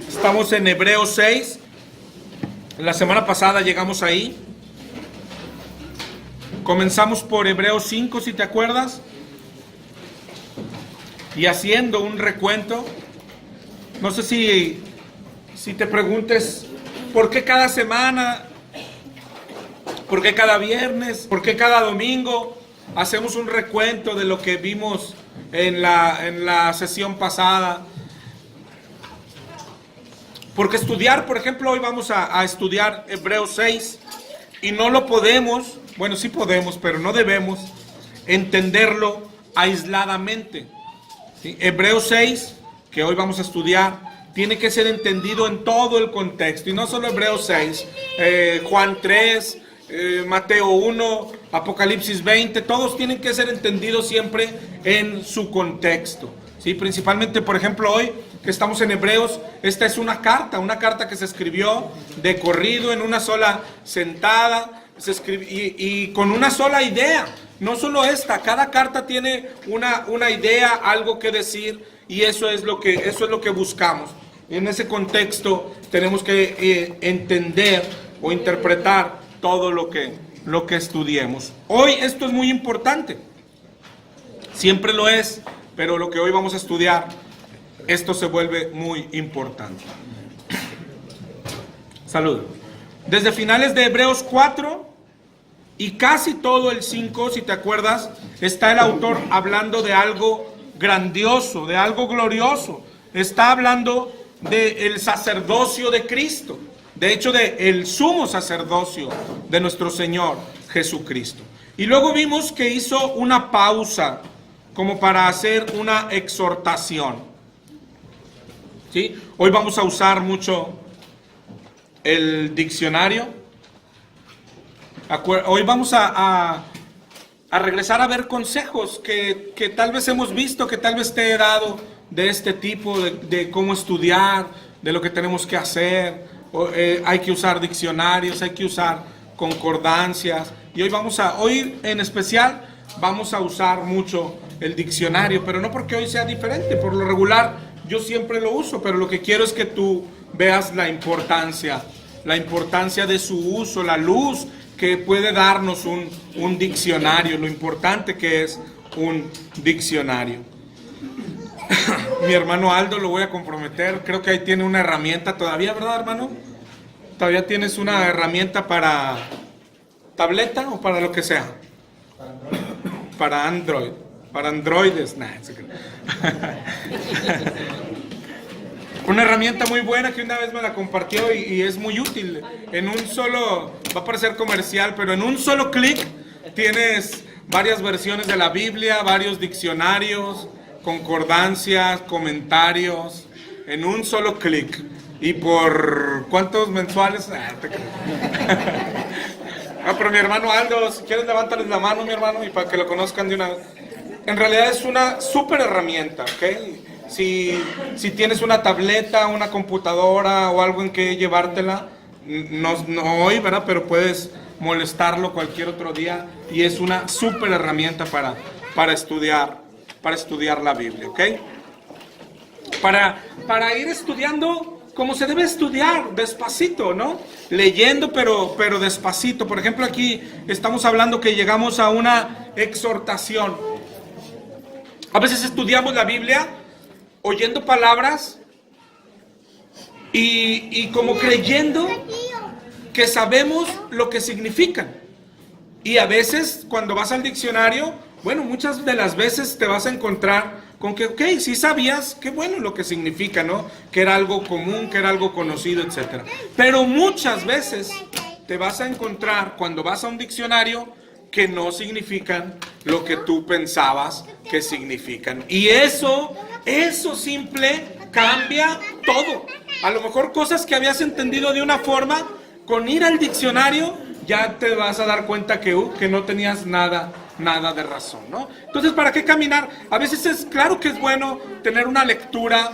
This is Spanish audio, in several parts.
Estamos en Hebreos 6. La semana pasada llegamos ahí. Comenzamos por Hebreos 5, si te acuerdas. Y haciendo un recuento. No sé si te preguntes ¿por qué cada semana? ¿Por qué cada viernes? ¿Por qué cada domingo hacemos un recuento de lo que vimos en la sesión pasada? Porque estudiar, por ejemplo, hoy vamos a estudiar Hebreos 6 y no lo podemos, bueno, sí podemos, pero no debemos entenderlo aisladamente. ¿Sí? Hebreos 6, que hoy vamos a estudiar, tiene que ser entendido en todo el contexto. Y no solo Hebreos 6, Juan 3, Mateo 1, Apocalipsis 20, todos tienen que ser entendidos siempre en su contexto. ¿Sí? Principalmente, por ejemplo, hoy que estamos en Hebreos, esta es una carta que se escribió de corrido en una sola sentada, y con una sola idea. No solo esta, cada carta tiene una idea, algo que decir, y eso es lo que buscamos. En ese contexto tenemos que entender o interpretar todo lo que estudiemos. Hoy esto es muy importante, siempre lo es, pero lo que hoy vamos a estudiar, esto se vuelve muy importante. Salud. Desde finales de Hebreos 4 y casi todo el 5, si te acuerdas, está el autor hablando de algo grandioso, de algo glorioso. Está hablando del sacerdocio de Cristo. De hecho, del sumo sacerdocio de nuestro Señor Jesucristo. Y luego vimos que hizo una pausa como para hacer una exhortación. ¿Sí? Hoy vamos a usar mucho el diccionario. Hoy vamos a regresar a ver consejos que tal vez hemos visto, que tal vez te he dado de este tipo, de cómo estudiar, de lo que tenemos que hacer. Hay que usar diccionarios, hay que usar concordancias. Y hoy en especial vamos a usar mucho el diccionario, pero no porque hoy sea diferente. Por lo regular yo siempre lo uso, pero lo que quiero es que tú veas la importancia de su uso, la luz que puede darnos un diccionario, lo importante que es un diccionario. Mi hermano Aldo lo voy a comprometer, creo que ahí tiene una herramienta todavía, ¿verdad, hermano? ¿Todavía tienes una herramienta para tableta o para lo que sea? Para Android. Para androides, nah, una herramienta muy buena que una vez me la compartió y es muy útil. En un solo, va a parecer comercial, pero en un solo clic tienes varias versiones de la Biblia, varios diccionarios, concordancias, comentarios, en un solo clic. ¿Y por cuántos mensuales? Pero mi hermano Aldo, si quieres levántales la mano, mi hermano, y para que lo conozcan de una vez. En realidad es una súper herramienta, ¿ok? Si tienes una tableta, una computadora o algo en que llevártela, no hoy, ¿verdad? Pero puedes molestarlo cualquier otro día y es una súper herramienta para estudiar la Biblia, ¿ok? Para ir estudiando como se debe estudiar, despacito, ¿no? Leyendo, pero despacito. Por ejemplo, aquí estamos hablando que llegamos a una exhortación. A veces estudiamos la Biblia oyendo palabras y como creyendo que sabemos lo que significan. Y a veces cuando vas al diccionario, bueno, muchas de las veces te vas a encontrar con que, ok, sí sabías, qué bueno lo que significa, ¿no? Que era algo común, que era algo conocido, etc. Pero muchas veces te vas a encontrar cuando vas a un diccionario que no significan lo que tú pensabas que significan. Y eso simple cambia todo. A lo mejor cosas que habías entendido de una forma, con ir al diccionario ya te vas a dar cuenta que no tenías nada de razón, ¿no? Entonces, ¿para qué caminar? A veces es claro que es bueno tener una lectura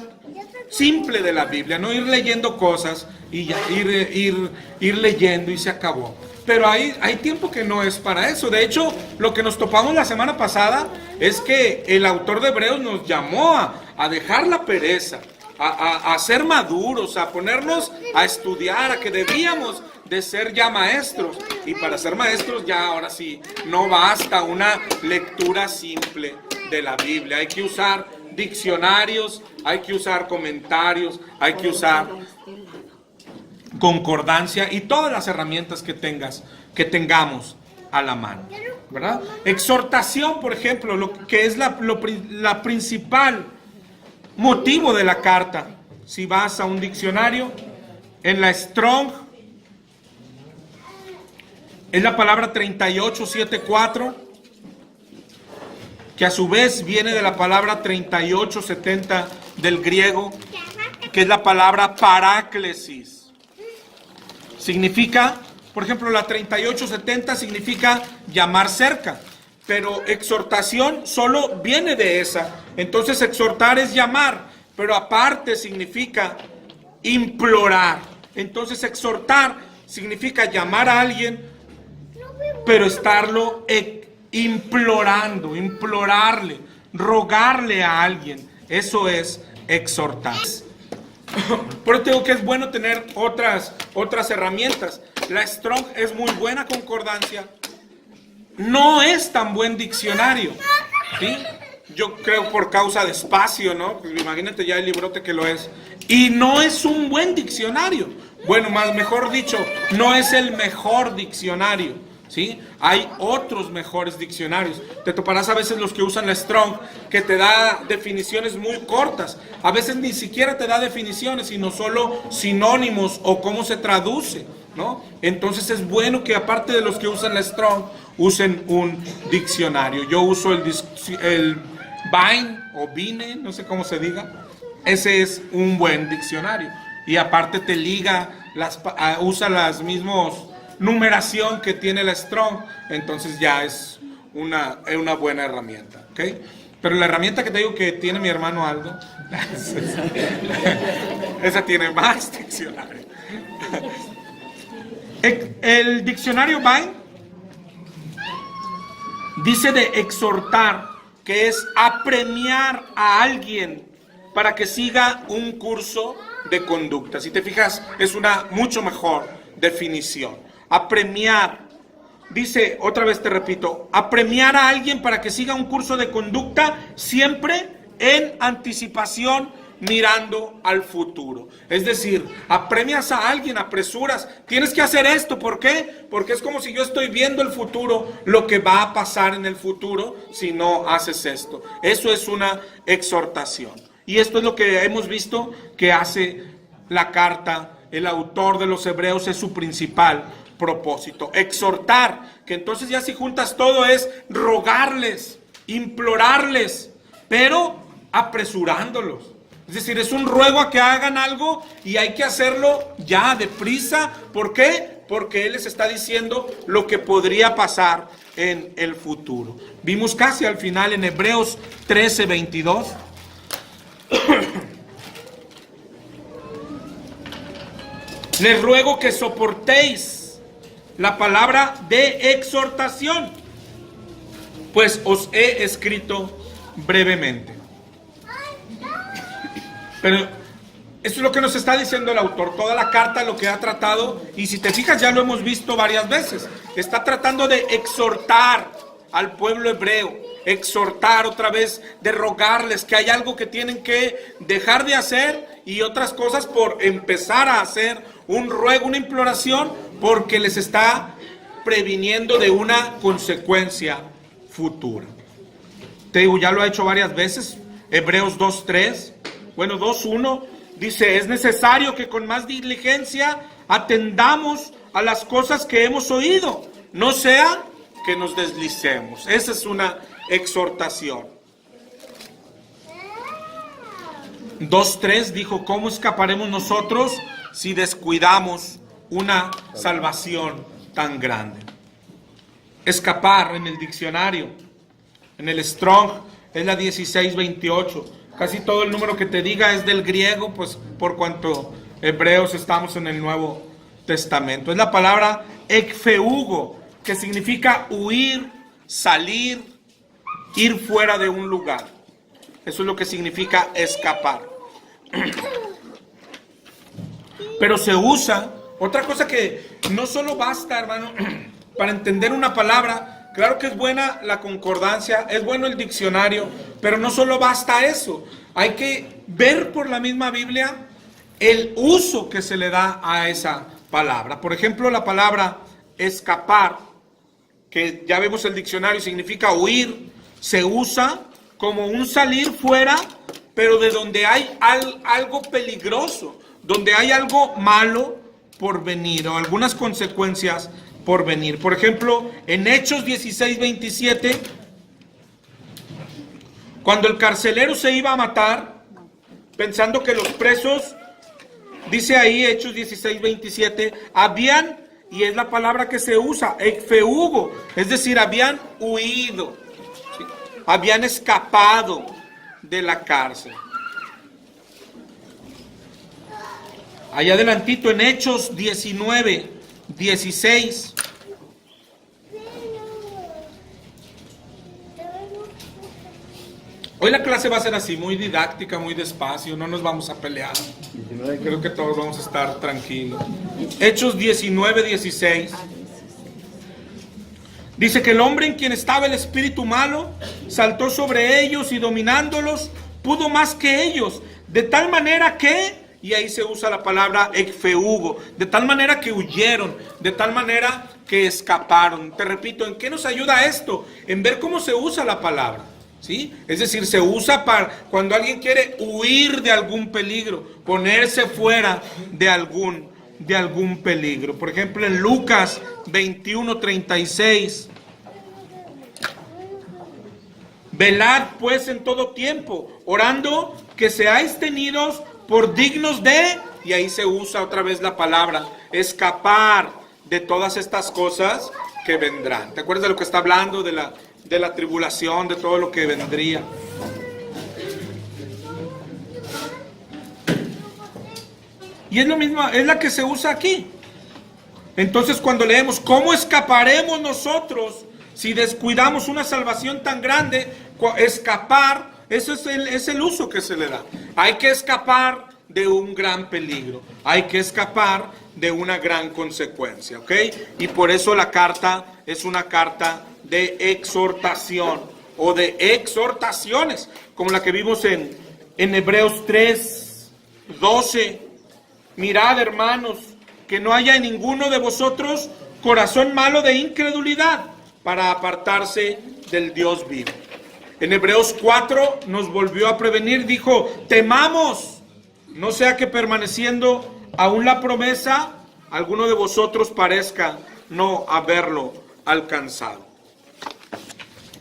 simple de la Biblia, no ir leyendo cosas y ya ir leyendo y se acabó. Pero hay tiempo que no es para eso. De hecho, lo que nos topamos la semana pasada es que el autor de Hebreos nos llamó a dejar la pereza, a ser maduros, a ponernos a estudiar, a que debíamos de ser ya maestros. Y para ser maestros ya ahora sí, no basta una lectura simple de la Biblia. Hay que usar diccionarios, hay que usar comentarios, hay que usar concordancia y todas las herramientas que tengamos a la mano, ¿verdad? Exhortación, por ejemplo, lo que es la principal motivo de la carta. Si vas a un diccionario, en la Strong, es la palabra 3874, que a su vez viene de la palabra 3870 del griego, que es la palabra paráclesis. Significa, por ejemplo, la 3870 significa llamar cerca, pero exhortación solo viene de esa. Entonces exhortar es llamar, pero aparte significa implorar. Entonces exhortar significa llamar a alguien, pero estarlo implorando, implorarle, rogarle a alguien. Eso es exhortar. Por eso digo que es bueno tener otras herramientas. La Strong es muy buena concordancia. No es tan buen diccionario, ¿sí? Yo creo por causa de espacio, ¿no? Pues imagínate ya el librote que lo es. Y no es un buen diccionario. Bueno, mejor dicho, no es el mejor diccionario, ¿sí? Hay otros mejores diccionarios. Te toparás a veces los que usan la Strong, que te da definiciones muy cortas. A veces ni siquiera te da definiciones, sino solo sinónimos o cómo se traduce, ¿no? Entonces es bueno que aparte de los que usan la Strong, usen un diccionario. Yo uso el Vine o Vine, no sé cómo se diga. Ese es un buen diccionario. Y aparte te liga, usa las mismas numeración que tiene la Strong, entonces ya es una buena herramienta, ¿ok? Pero la herramienta que te digo que tiene mi hermano Aldo, esa tiene más diccionario. El diccionario Vine dice de exhortar, que es apremiar a alguien para que siga un curso de conducta. Si te fijas, es una mucho mejor definición. Apremiar, dice, otra vez te repito, apremiar a alguien para que siga un curso de conducta siempre en anticipación, mirando al futuro. Es decir, apremias a alguien, apresuras, tienes que hacer esto, ¿por qué? Porque es como si yo estoy viendo el futuro, lo que va a pasar en el futuro si no haces esto. Eso es una exhortación. Y esto es lo que hemos visto que hace la carta, el autor de los Hebreos, es su principal propósito, exhortar, que entonces ya si juntas todo es rogarles, implorarles, pero apresurándolos. Es decir, es un ruego a que hagan algo y hay que hacerlo ya, deprisa. ¿Por qué? Porque Él les está diciendo lo que podría pasar en el futuro. Vimos casi al final en Hebreos 13:22. Les ruego que soportéis la palabra de exhortación, pues os he escrito brevemente. Pero eso es lo que nos está diciendo el autor. Toda la carta lo que ha tratado, y si te fijas ya lo hemos visto varias veces, está tratando de exhortar al pueblo hebreo, exhortar otra vez, de rogarles que hay algo que tienen que dejar de hacer y otras cosas por empezar a hacer, un ruego, una imploración, porque les está previniendo de una consecuencia futura. Te digo, ya lo ha hecho varias veces. Hebreos 2:3, bueno, 2:1, dice, es necesario que con más diligencia atendamos a las cosas que hemos oído, no sea que nos deslicemos. Esa es una exhortación. 2:3 dijo, ¿cómo escaparemos nosotros si descuidamos una salvación tan grande? Escapar en el diccionario, en el Strong, es la 1628. Casi todo el número que te diga es del griego, pues por cuanto hebreos estamos en el Nuevo Testamento. Es la palabra ekfeugo, que significa huir, salir, ir fuera de un lugar. Eso es lo que significa escapar. Pero se usa, otra cosa que no solo basta, hermano, para entender una palabra. Claro que es buena la concordancia, es bueno el diccionario, pero no solo basta eso. Hay que ver por la misma Biblia el uso que se le da a esa palabra. Por ejemplo, la palabra escapar, que ya vemos el diccionario, significa huir, se usa como un salir fuera, pero de donde hay algo peligroso, donde hay algo malo por venir, o algunas consecuencias por venir. Por ejemplo, en Hechos 16:27, cuando el carcelero se iba a matar, pensando que los presos, dice ahí Hechos 16:27, habían, y es la palabra que se usa, ekfeugo, es decir, habían huido, ¿sí? Habían escapado de la cárcel. Allá adelantito en Hechos 19:16. Hoy la clase va a ser así, muy didáctica, muy despacio, no nos vamos a pelear. Creo que todos vamos a estar tranquilos. Hechos 19:16. Dice que el hombre en quien estaba el espíritu malo saltó sobre ellos y dominándolos pudo más que ellos, de tal manera que, y ahí se usa la palabra ekfeugo, de tal manera que huyeron, de tal manera que escaparon. Te repito, ¿en qué nos ayuda esto? En ver cómo se usa la palabra, ¿sí? Es decir, se usa para cuando alguien quiere huir de algún peligro, ponerse fuera de algún peligro. Por ejemplo, en Lucas 21:36. Velad pues en todo tiempo, orando que seáis tenidos por dignos de, y ahí se usa otra vez la palabra, escapar de todas estas cosas que vendrán. ¿Te acuerdas de lo que está hablando? De la tribulación, de todo lo que vendría. Y es lo mismo, es la que se usa aquí. Entonces cuando leemos, ¿cómo escaparemos nosotros si descuidamos una salvación tan grande? Escapar, eso es el uso que se le da. Hay que escapar de un gran peligro. Hay que escapar de una gran consecuencia, ¿ok? Y por eso la carta es una carta de exhortación o de exhortaciones, como la que vimos en Hebreos 3:12. Mirad, hermanos, que no haya en ninguno de vosotros corazón malo de incredulidad para apartarse del Dios vivo. En Hebreos 4 nos volvió a prevenir, dijo, temamos, no sea que permaneciendo aún la promesa, alguno de vosotros parezca no haberlo alcanzado.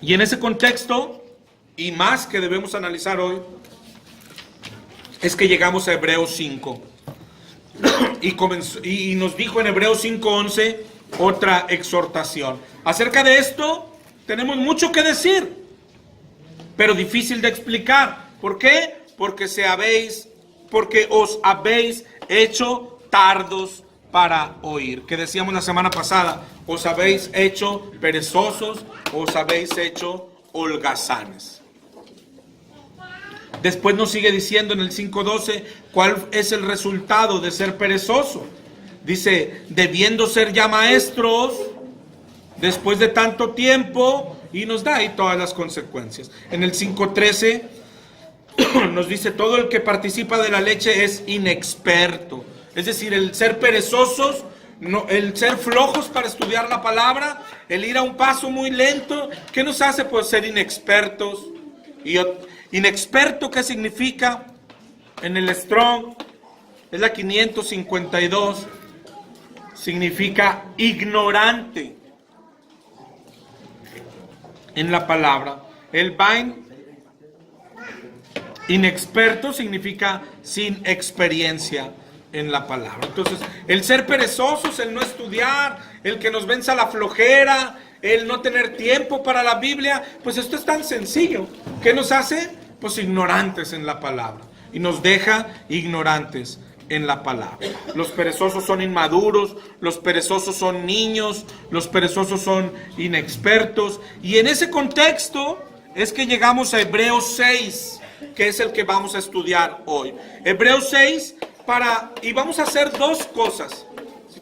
Y en ese contexto, y más que debemos analizar hoy, es que llegamos a Hebreos 5. Y nos dijo en Hebreos 5:11 otra exhortación. Acerca de esto tenemos mucho que decir, pero difícil de explicar. ¿Por qué? Porque os habéis hecho tardos para oír. Que decíamos la semana pasada, os habéis hecho perezosos, os habéis hecho holgazanes. Después nos sigue diciendo en el 5:12 cuál es el resultado de ser perezoso. Dice, debiendo ser ya maestros después de tanto tiempo, y nos da ahí todas las consecuencias. En el 5:13 nos dice, todo el que participa de la leche es inexperto. Es decir, el ser perezosos, el ser flojos para estudiar la palabra, el ir a un paso muy lento, ¿qué nos hace? Pues ser inexpertos. Y inexperto, ¿qué significa? En el Strong, es la 552, significa ignorante en la palabra. El Vine, inexperto, significa sin experiencia en la palabra. Entonces, el ser perezosos, el no estudiar, el que nos venza la flojera, el no tener tiempo para la Biblia, pues esto es tan sencillo. ¿Qué nos hace? Pues ignorantes en la palabra. Y nos deja ignorantes en la palabra. Los perezosos son inmaduros, los perezosos son niños, los perezosos son inexpertos. Y en ese contexto es que llegamos a Hebreos 6, que es el que vamos a estudiar hoy. Hebreos 6, y vamos a hacer dos cosas.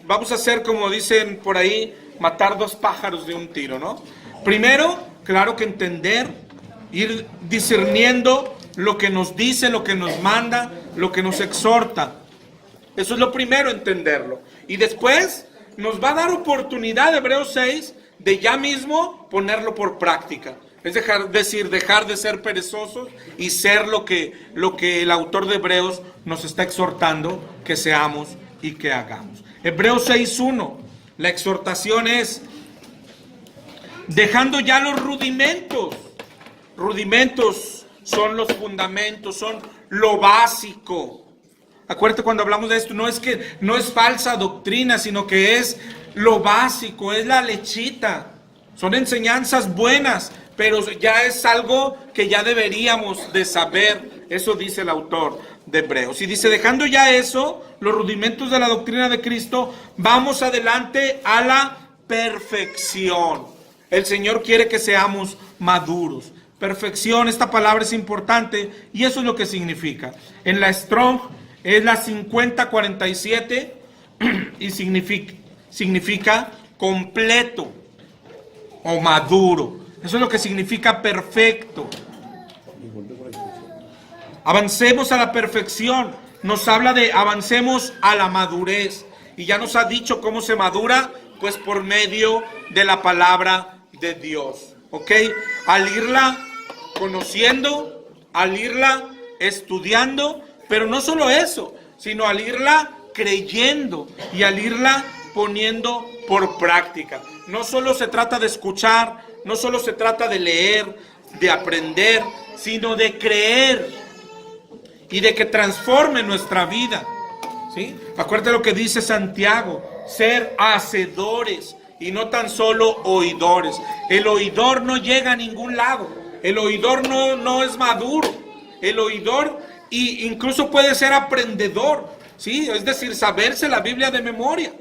Vamos a hacer, como dicen por ahí, matar dos pájaros de un tiro, ¿no? Primero, claro que entender, ir discerniendo lo que nos dice, lo que nos manda, lo que nos exhorta. Eso es lo primero, entenderlo. Y después nos va a dar oportunidad, Hebreos 6, de ya mismo ponerlo por práctica. Es dejar de ser perezosos y ser lo que el autor de Hebreos nos está exhortando que seamos y que hagamos. Hebreos 6:1, la exhortación es: dejando ya los rudimentos. Rudimentos son los fundamentos, son lo básico. Acuérdate cuando hablamos de esto, no es falsa doctrina, sino que es lo básico, es la lechita. Son enseñanzas buenas, pero ya es algo que ya deberíamos de saber. Eso dice el autor de Hebreos. Y dice, dejando ya eso, los rudimentos de la doctrina de Cristo, vamos adelante a la perfección. El Señor quiere que seamos maduros. Perfección, esta palabra es importante y eso es lo que significa. En la Strong es la 5047 y significa completo o maduro. Eso es lo que significa perfecto. Avancemos a la perfección. Nos habla de avancemos a la madurez. Y ya nos ha dicho cómo se madura, pues por medio de la palabra de Dios. ¿Ok? Al irla conociendo, al irla estudiando, pero no solo eso, sino al irla creyendo y al irla poniendo por práctica. No solo se trata de escuchar, no solo se trata de leer, de aprender, sino de creer y de que transforme nuestra vida. ¿Sí? Acuérdate lo que dice Santiago, ser hacedores y no tan solo oidores. El oidor no llega a ningún lado. El oidor no es maduro. El oidor incluso puede ser aprendedor, ¿sí? Es decir, saberse la Biblia de memoria,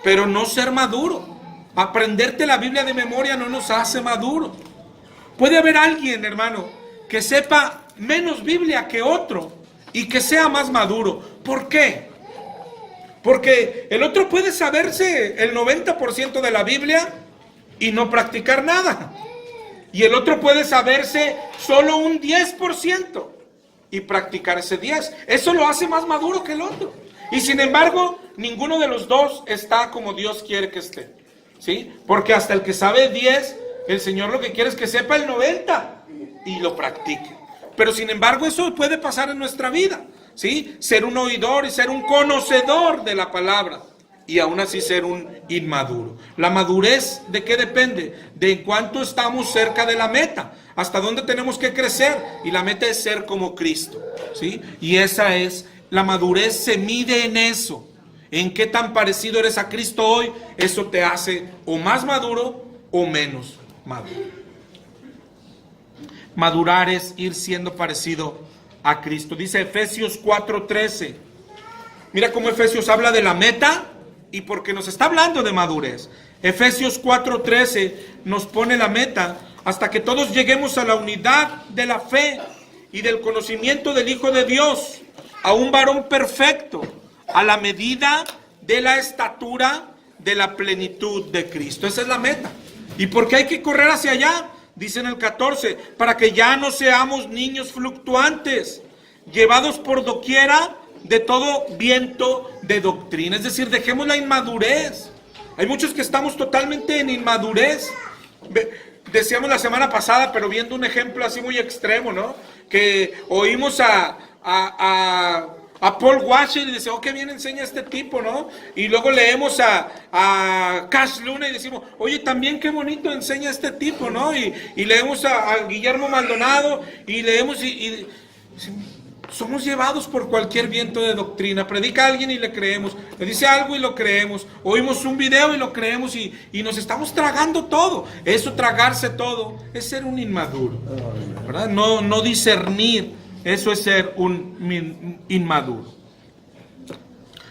pero no ser maduro. Aprenderte la Biblia de memoria no nos hace maduro. Puede haber alguien, hermano, que sepa menos Biblia que otro y que sea más maduro. ¿Por qué? Porque el otro puede saberse el 90% de la Biblia y no practicar nada. Y el otro puede saberse solo un 10% y practicar ese 10%. Eso lo hace más maduro que el otro. Y sin embargo, ninguno de los dos está como Dios quiere que esté. ¿Sí? Porque hasta el que sabe 10, el Señor lo que quiere es que sepa el 90 y lo practique. Pero sin embargo, eso puede pasar en nuestra vida. ¿Sí? Ser un oidor y ser un conocedor de la palabra. Y aún así ser un inmaduro. La madurez, ¿de qué depende? De en cuánto estamos cerca de la meta. Hasta dónde tenemos que crecer. Y la meta es ser como Cristo. ¿Sí? Y esa es, la madurez se mide en eso. En qué tan parecido eres a Cristo hoy. Eso te hace o más maduro o menos maduro. Madurar es ir siendo parecido a Cristo. Dice Efesios 4:13. Mira cómo Efesios habla de la meta. Y porque nos está hablando de madurez. Efesios 4:13 nos pone la meta hasta que todos lleguemos a la unidad de la fe y del conocimiento del Hijo de Dios, a un varón perfecto, a la medida de la estatura de la plenitud de Cristo. Esa es la meta. ¿Y por qué hay que correr hacia allá? Dice en el 14, para que ya no seamos niños fluctuantes, llevados por doquiera de todo viento de doctrina. Es decir, dejemos la inmadurez. Hay muchos que estamos totalmente en inmadurez. Decíamos la semana pasada, pero viendo un ejemplo así muy extremo, ¿no? Que oímos a Paul Washer y decimos, oh, qué bien enseña este tipo, ¿no? Y luego leemos a Cash Luna y decimos, oye, también qué bonito enseña este tipo, ¿no? Y leemos a Guillermo Maldonado y leemos y somos llevados por cualquier viento de doctrina. Predica a alguien y le creemos. Le dice algo y lo creemos. Oímos un video y lo creemos y nos estamos tragando todo. Eso, tragarse todo, es ser un inmaduro, ¿verdad? No discernir. Eso es ser un inmaduro.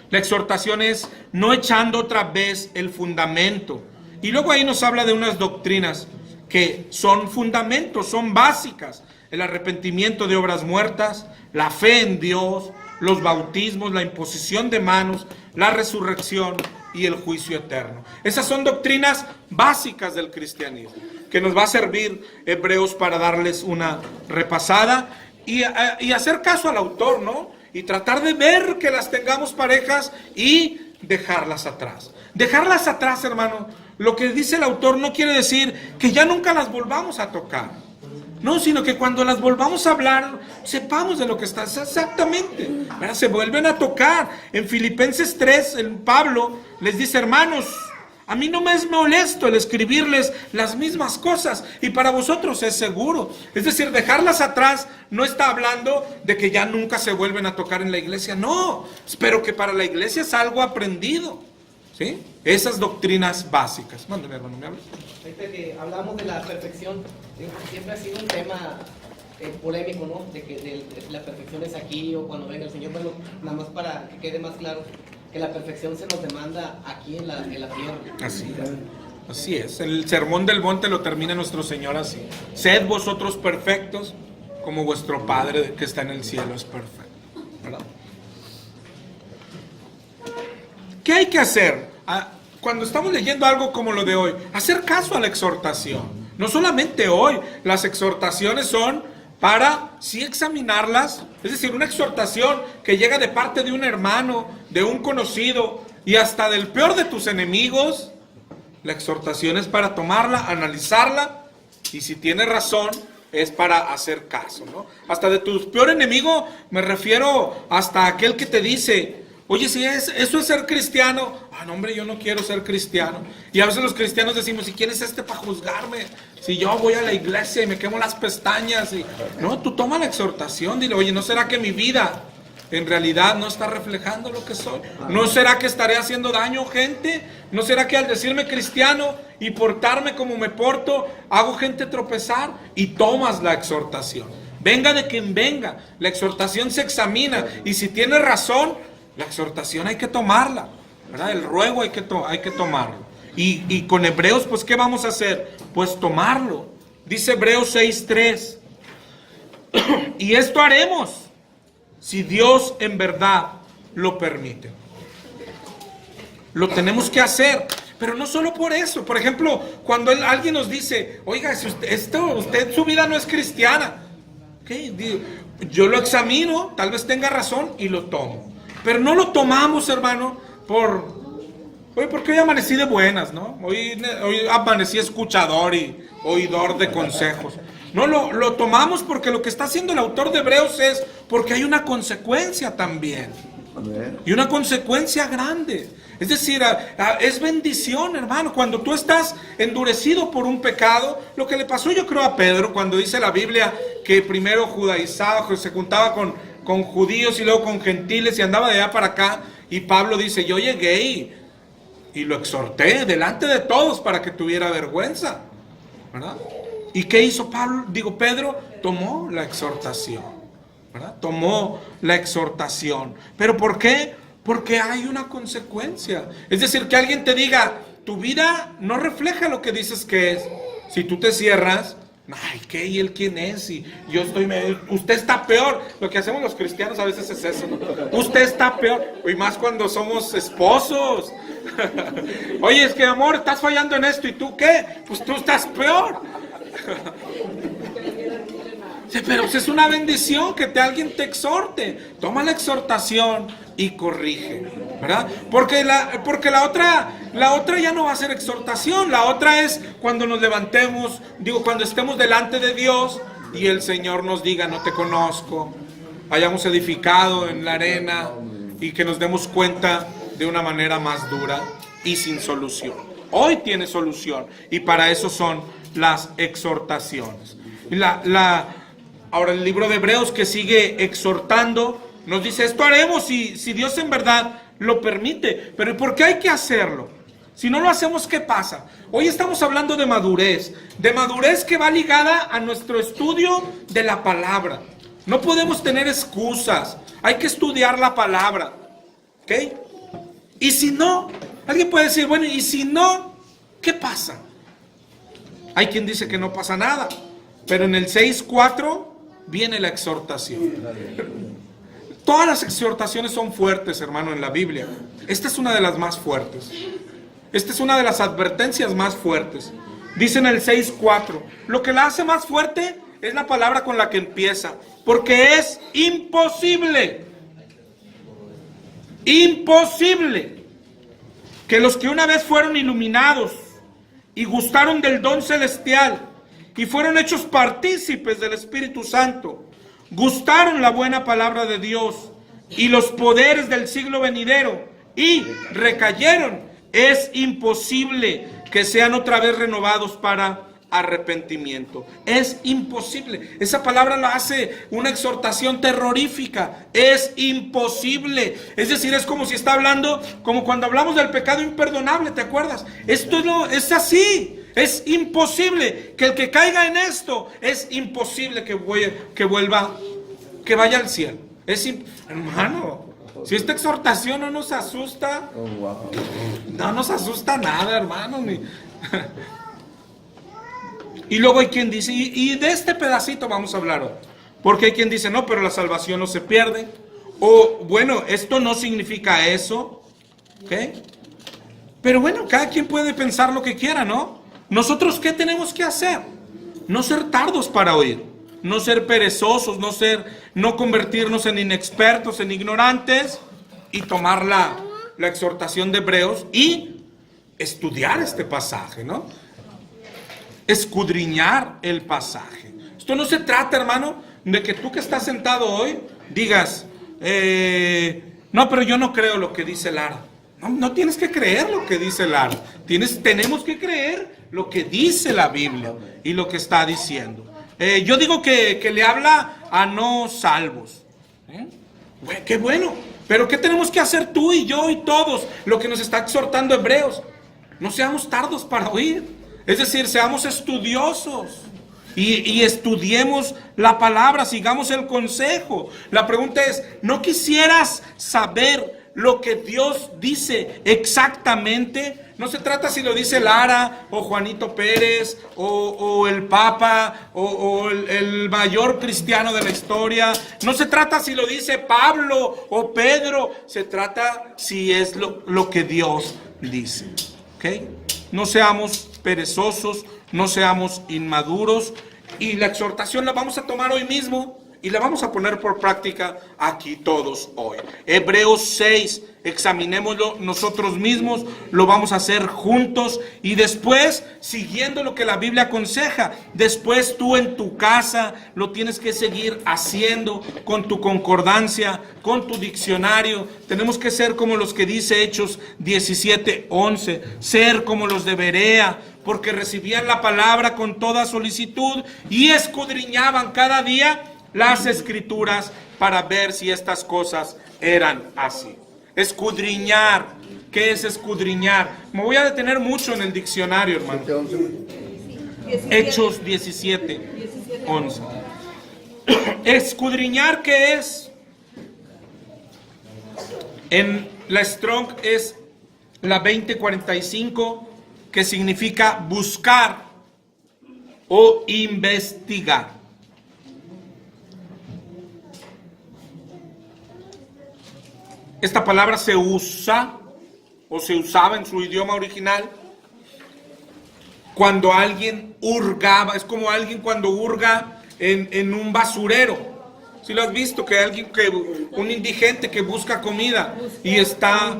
La exhortación es no echando otra vez el fundamento. Y luego ahí nos habla de unas doctrinas que son fundamentos, son básicas. El arrepentimiento de obras muertas, la fe en Dios, los bautismos, la imposición de manos, la resurrección y el juicio eterno. Esas son doctrinas básicas del cristianismo, que nos va a servir Hebreos para darles una repasada y hacer caso al autor, ¿no? Y tratar de ver que las tengamos parejas y dejarlas atrás. Dejarlas atrás, hermano, lo que dice el autor no quiere decir que ya nunca las volvamos a tocar. No, sino que cuando las volvamos a hablar, sepamos de lo que está exactamente. ¿Verdad? Se vuelven a tocar. En Filipenses 3, Pablo les dice, hermanos, a mí no me es molesto el escribirles las mismas cosas, y para vosotros es seguro. Es decir, dejarlas atrás no está hablando de que ya nunca se vuelven a tocar en la iglesia. No, pero que para la iglesia es algo aprendido. ¿Sí? Esas doctrinas básicas. Mándeme, hermano, ¿me hablas? Ahorita que hablamos de la perfección, siempre ha sido un tema polémico, ¿no? De que la perfección es aquí o cuando venga el Señor. Bueno, nada más para que quede más claro, que la perfección se nos demanda aquí en la tierra. Así es. El sermón del monte lo termina nuestro Señor así. Sed vosotros perfectos como vuestro Padre que está en el cielo es perfecto. ¿Verdad? ¿Qué hay que hacer? Cuando estamos leyendo algo como lo de hoy, hacer caso a la exhortación. No solamente hoy, las exhortaciones son para sí examinarlas. Es decir, una exhortación que llega de parte de un hermano, de un conocido y hasta del peor de tus enemigos. La exhortación es para tomarla, analizarla y si tiene razón es para hacer caso, ¿no? Hasta de tu peor enemigo me refiero hasta aquel que te dice, oye, si eso es ser cristiano. No, hombre, yo no quiero ser cristiano. Y a veces los cristianos decimos, ¿y quién es este para juzgarme? Si yo voy a la iglesia y me quemo las pestañas. No, tú toma la exhortación, dile, oye, ¿no será que mi vida en realidad no está reflejando lo que soy? ¿No será que estaré haciendo daño, gente? ¿No será que al decirme cristiano y portarme como me porto, hago gente tropezar? Y tomas la exhortación. Venga de quien venga, la exhortación se examina. Y si tiene razón, la exhortación hay que tomarla, ¿verdad? El ruego hay que tomarlo. Y con Hebreos, pues, ¿qué vamos a hacer? Pues tomarlo. Dice Hebreos 6:3. Y esto haremos si Dios en verdad lo permite. Lo tenemos que hacer. Pero no solo por eso. Por ejemplo, cuando alguien nos dice, oiga, si usted su vida no es cristiana. ¿Okay? Yo lo examino, tal vez tenga razón y lo tomo. Pero no lo tomamos, hermano, porque hoy amanecí de buenas, ¿no? Hoy amanecí escuchador y oidor de consejos. No, lo tomamos porque lo que está haciendo el autor de Hebreos es porque hay una consecuencia también. Y una consecuencia grande. Es decir, es bendición, hermano. Cuando tú estás endurecido por un pecado, lo que le pasó yo creo a Pedro, cuando dice la Biblia que primero judaizaba, se juntaba con judíos y luego con gentiles y andaba de allá para acá, y Pablo dice, yo llegué y lo exhorté delante de todos para que tuviera vergüenza, ¿verdad? ¿Y qué hizo Pedro? Tomó la exhortación, ¿verdad? Tomó la exhortación. ¿Pero por qué? Porque hay una consecuencia. Es decir, que alguien te diga, tu vida no refleja lo que dices que es. Si tú te cierras, ay, ¿qué? ¿Y él quién es? Y yo usted está peor. Lo que hacemos los cristianos a veces es eso, ¿no? Usted está peor. Y más cuando somos esposos. Oye, es que amor, estás fallando en esto. ¿Y tú qué? Pues tú estás peor. Sí, pero es una bendición que alguien te exhorte. Toma la exhortación y corrige, ¿verdad? Porque la otra ya no va a ser exhortación. La otra es cuando nos levantemos, cuando estemos delante de Dios y el Señor nos diga, no te conozco, hayamos edificado en la arena y que nos demos cuenta de una manera más dura y sin solución. Hoy tiene solución y para eso son las exhortaciones. Ahora el libro de Hebreos, que sigue exhortando, nos dice, esto haremos si Dios en verdad lo permite. Pero ¿por qué hay que hacerlo? Si no lo hacemos, ¿qué pasa? Hoy estamos hablando de madurez que va ligada a nuestro estudio de la palabra. No podemos tener excusas, hay que estudiar la palabra, ¿ok? Y si no, alguien puede decir, bueno, y si no, ¿qué pasa? Hay quien dice que no pasa nada, pero en el 6:4 viene la exhortación. Todas las exhortaciones son fuertes, hermano, en la Biblia. Esta es una de las más fuertes. Esta es una de las advertencias más fuertes. Dice en el 6:4, lo que la hace más fuerte es la palabra con la que empieza, porque es imposible que los que una vez fueron iluminados y gustaron del don celestial y fueron hechos partícipes del Espíritu Santo, gustaron la buena palabra de Dios y los poderes del siglo venidero y recayeron, es imposible que sean otra vez renovados para arrepentimiento. Es imposible. Esa palabra la hace una exhortación terrorífica. Es imposible. Es decir, es como si está hablando, como cuando hablamos del pecado imperdonable, ¿te acuerdas? Esto es así. Es imposible que el que caiga en esto, es imposible que vuelva, que vaya al cielo. Hermano, si esta exhortación no nos asusta, no nos asusta nada, hermano. Y luego hay quien dice, y de este pedacito vamos a hablar hoy, porque hay quien dice, no, pero la salvación no se pierde, o bueno, esto no significa eso, ¿ok? Pero bueno, cada quien puede pensar lo que quiera, ¿no? Nosotros, ¿qué tenemos que hacer? No ser tardos para oír, no ser perezosos, no convertirnos en inexpertos, en ignorantes, y tomar la exhortación de Hebreos y estudiar este pasaje, ¿no? Escudriñar el pasaje. Esto no se trata, hermano, de que tú que estás sentado hoy digas, no, pero yo no creo lo que dice Lara. No tienes que creer lo que dice Lara. Tenemos que creer lo que dice la Biblia y lo que está diciendo. Yo digo que le habla a no salvos. Qué bueno. Pero ¿qué tenemos que hacer tú y yo y todos? Lo que nos está exhortando Hebreos. No seamos tardos para oír. Es decir, seamos estudiosos y estudiemos la palabra, sigamos el consejo. La pregunta es, ¿no quisieras saber lo que Dios dice exactamente? No se trata si lo dice Lara o Juanito Pérez o el Papa o el mayor cristiano de la historia. No se trata si lo dice Pablo o Pedro. Se trata si es lo que Dios dice. ¿Ok? No seamos perezosos, no seamos inmaduros, y la exhortación la vamos a tomar hoy mismo y la vamos a poner por práctica aquí todos hoy. Hebreos 6, examinémoslo nosotros mismos, lo vamos a hacer juntos y después, siguiendo lo que la Biblia aconseja, después tú en tu casa lo tienes que seguir haciendo con tu concordancia, con tu diccionario. Tenemos que ser como los que dice Hechos 17:11, ser como los de Berea, porque recibían la palabra con toda solicitud y escudriñaban cada día las Escrituras para ver si estas cosas eran así. Escudriñar. ¿Qué es escudriñar? Me voy a detener mucho en el diccionario, hermano. Hechos 17:11. Escudriñar, ¿qué es? En la Strong es la 2045, que significa buscar o investigar. Esta palabra se usa o se usaba en su idioma original cuando alguien hurgaba. Es como alguien cuando hurga en un basurero. ¿Sí lo has visto? Un indigente que busca comida y está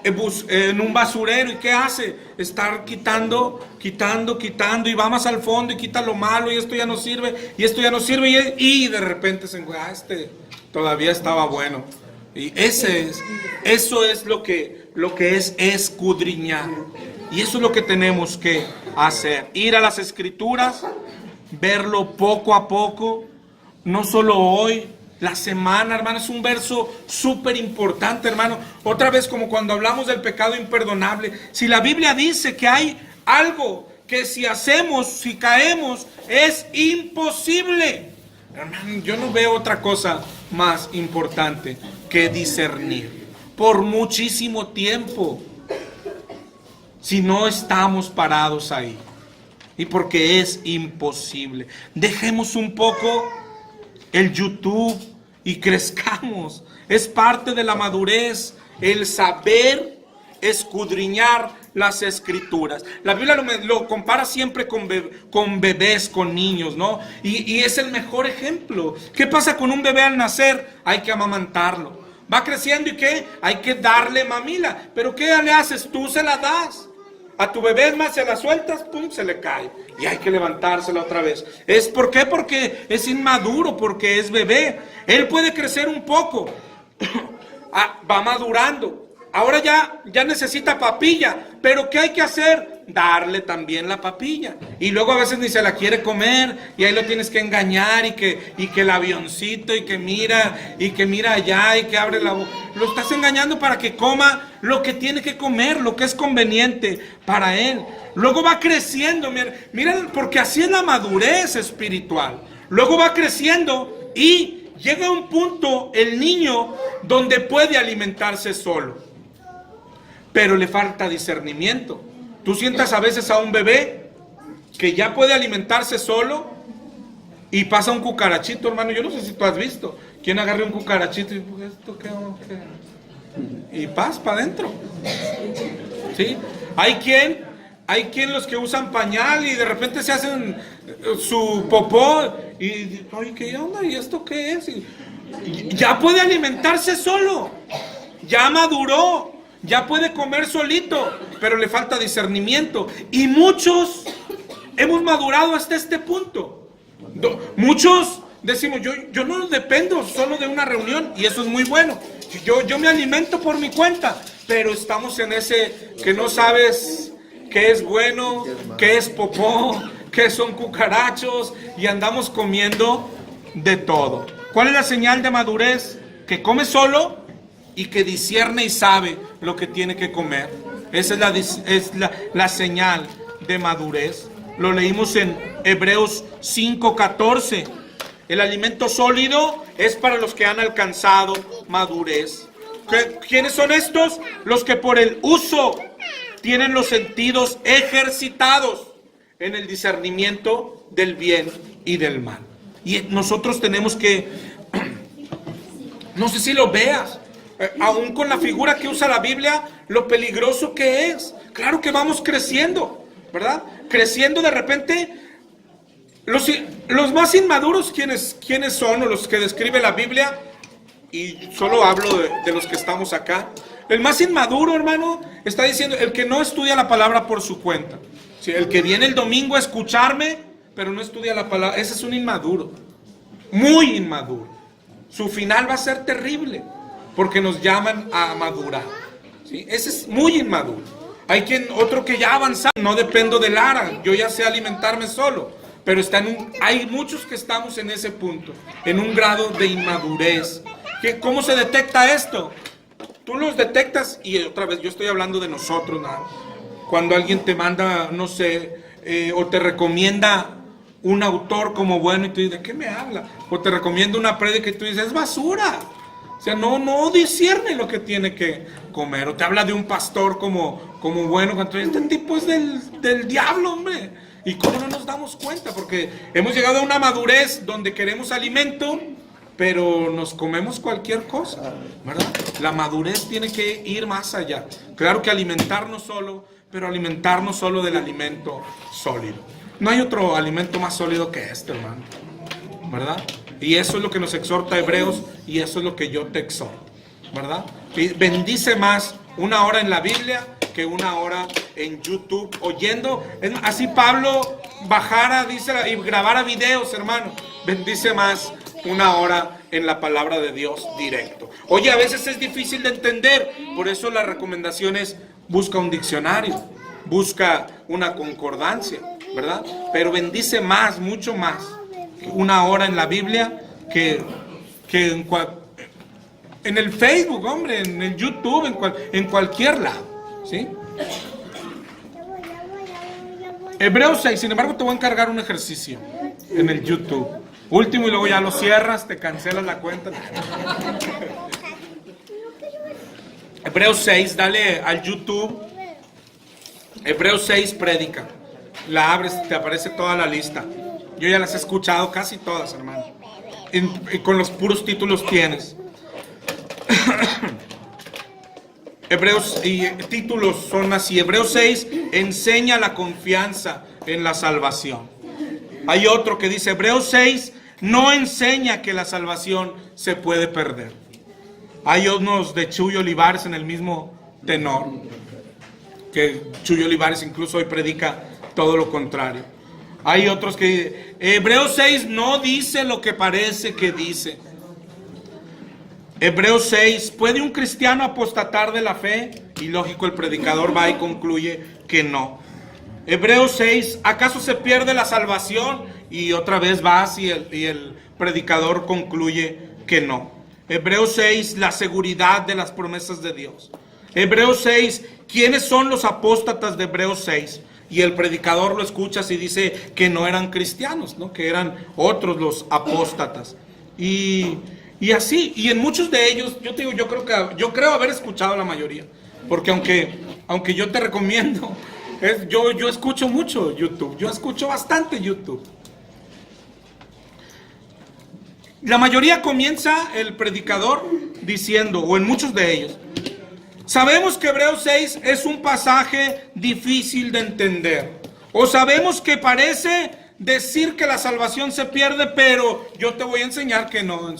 en un basurero, ¿y qué hace? Estar quitando y va más al fondo y quita lo malo, y esto ya no sirve y de repente se encuentra, este todavía estaba bueno. Y eso es lo que es escudriñar. Y eso es lo que tenemos que hacer. Ir a las Escrituras, verlo poco a poco, no solo hoy, la semana, hermano. Es un verso súper importante, hermano. Otra vez, como cuando hablamos del pecado imperdonable. Si la Biblia dice que hay algo que si hacemos, si caemos, es imposible, hermano, yo no veo otra cosa más importante que discernir. por muchísimo tiempo si no estamos parados ahí. Y porque es imposible. Dejemos un poco el YouTube y crezcamos. Es parte de la madurez el saber escudriñar las escrituras. La Biblia lo compara siempre con bebés, con niños, ¿no? Y es el mejor ejemplo. ¿Qué pasa con un bebé al nacer? Hay que amamantarlo. Va creciendo y ¿qué? Hay que darle mamila. ¿Pero qué le haces? Tú se la das. A tu bebé, es más, se la sueltas, pum, se le cae. Y hay que levantársela otra vez. ¿Por qué? Porque es inmaduro, porque es bebé. Él puede crecer un poco. Va madurando. Ahora ya necesita papilla. ¿Pero qué hay que hacer? Darle también la papilla. Y luego a veces ni se la quiere comer. Y ahí lo tienes que engañar. Y que el avioncito. Y que mira allá. Y que abre la boca. Lo estás engañando para que coma lo que tiene que comer. Lo que es conveniente para él. Luego va creciendo. Miren, porque así es la madurez espiritual. Luego va creciendo. Y llega un punto el niño donde puede alimentarse solo. Pero le falta discernimiento. Tú sientas a veces a un bebé que ya puede alimentarse solo y pasa un cucarachito, hermano. Yo no sé si tú has visto. ¿Quién agarre un cucarachito y esto qué? Y paz para adentro. ¿Sí? Hay quien los que usan pañal y de repente se hacen su popó y ay, ¿qué onda? ¿Y esto qué es? Y ya puede alimentarse solo. Ya maduró. Ya puede comer solito, pero le falta discernimiento. Y muchos hemos madurado hasta este punto. Muchos decimos, yo no dependo solo de una reunión, y eso es muy bueno. Yo me alimento por mi cuenta, pero estamos en ese que no sabes qué es bueno, qué es popó, qué son cucarachos, y andamos comiendo de todo. ¿Cuál es la señal de madurez? Que come solo y que discierne y sabe lo que tiene que comer. Esa es la señal de madurez. Lo leímos en Hebreos 5:14. El alimento sólido es para los que han alcanzado madurez. ¿Quiénes son estos? Los que por el uso tienen los sentidos ejercitados en el discernimiento del bien y del mal. Y nosotros tenemos que, no sé si lo veas, aún con la figura que usa la Biblia, lo peligroso que es. Claro que vamos creciendo, ¿verdad? Creciendo de repente. Los más inmaduros, ¿quiénes son? O los que describe la Biblia, y solo hablo de los que estamos acá. El más inmaduro, hermano, está diciendo el que no estudia la palabra por su cuenta. Sí, el que viene el domingo a escucharme, pero no estudia la palabra, ese es un inmaduro. Muy inmaduro. Su final va a ser terrible, porque nos llaman a madurar. ¿Sí? Ese es muy inmaduro. Hay otro que ya avanza, no dependo de Lara, yo ya sé alimentarme solo. Pero hay muchos que estamos en ese punto, en un grado de inmadurez. ¿Cómo se detecta esto? Tú los detectas, y otra vez yo estoy hablando de nosotros, ¿no? Cuando alguien te manda, no sé, o te recomienda un autor como bueno y tú dices, ¿de qué me habla? O te recomienda una prédica y tú dices, es basura. O sea, no discierne lo que tiene que comer. O te habla de un pastor como bueno, cuando tú dices, este tipo es del diablo, hombre. ¿Y cómo no nos damos cuenta? Porque hemos llegado a una madurez donde queremos alimento, pero nos comemos cualquier cosa, ¿verdad? La madurez tiene que ir más allá. Claro que alimentarnos solo, pero alimentarnos solo del alimento sólido. No hay otro alimento más sólido que este, hermano, ¿verdad? Y eso es lo que nos exhorta Hebreos, y eso es lo que yo te exhorto, ¿verdad? Y bendice más una hora en la Biblia que una hora en YouTube oyendo. Así Pablo bajara, dice, y grabara videos, hermano. Bendice más una hora en la palabra de Dios directo. Oye, a veces es difícil de entender, por eso la recomendación es busca un diccionario, busca una concordancia, ¿verdad? Pero bendice más, mucho más, una hora en la Biblia que en el Facebook, hombre, en el YouTube, en cualquier lado. ¿Sí? Hebreos 6, sin embargo te voy a encargar un ejercicio en el YouTube. Último y luego ya lo cierras, te cancelas la cuenta. Hebreos 6, dale al YouTube. Hebreos 6 prédica. La abres, te aparece toda la lista. Yo ya las he escuchado casi todas, hermano. Y con los puros títulos tienes. Hebreos y títulos son así. Hebreos 6 enseña la confianza en la salvación. Hay otro que dice Hebreos 6 no enseña que la salvación se puede perder. Hay unos de Chuy Olivares en el mismo tenor, que Chuy Olivares incluso hoy predica todo lo contrario. Hay otros que Hebreos 6 no dice lo que parece que dice. Hebreos 6, ¿puede un cristiano apostatar de la fe? Y lógico, el predicador va y concluye que no. Hebreos 6, ¿acaso se pierde la salvación? Y otra vez vas y el predicador concluye que no. Hebreos 6, la seguridad de las promesas de Dios. Hebreos 6, ¿quiénes son los apóstatas de Hebreos 6? Y el predicador lo escucha y dice que no eran cristianos, ¿no? Que eran otros los apóstatas. Y así, y en muchos de ellos, yo te digo, yo creo haber escuchado la mayoría. Porque aunque yo te recomiendo, yo escucho mucho YouTube, yo escucho bastante YouTube. La mayoría comienza el predicador diciendo, o en muchos de ellos, sabemos que Hebreos 6 es un pasaje difícil de entender. O sabemos que parece decir que la salvación se pierde, pero yo te voy a enseñar que no.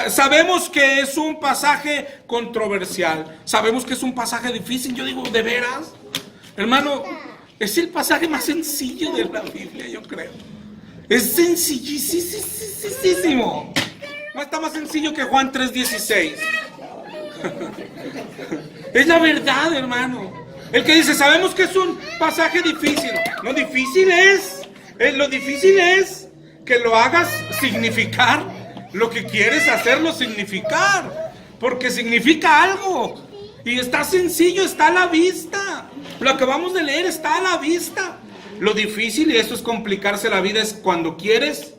Sabemos que es un pasaje controversial. Sabemos que es un pasaje difícil. Yo digo, ¿de veras? Hermano, es el pasaje más sencillo de la Biblia, yo creo. Es sencillísimo. No está más sencillo que Juan 3:16. Es la verdad, hermano. El que dice, sabemos que es un pasaje difícil. Lo difícil es que lo hagas significar lo que quieres hacerlo significar. Porque significa algo. Y está sencillo, está a la vista. Lo acabamos de leer, está a la vista. Lo difícil, y esto es complicarse la vida, es cuando quieres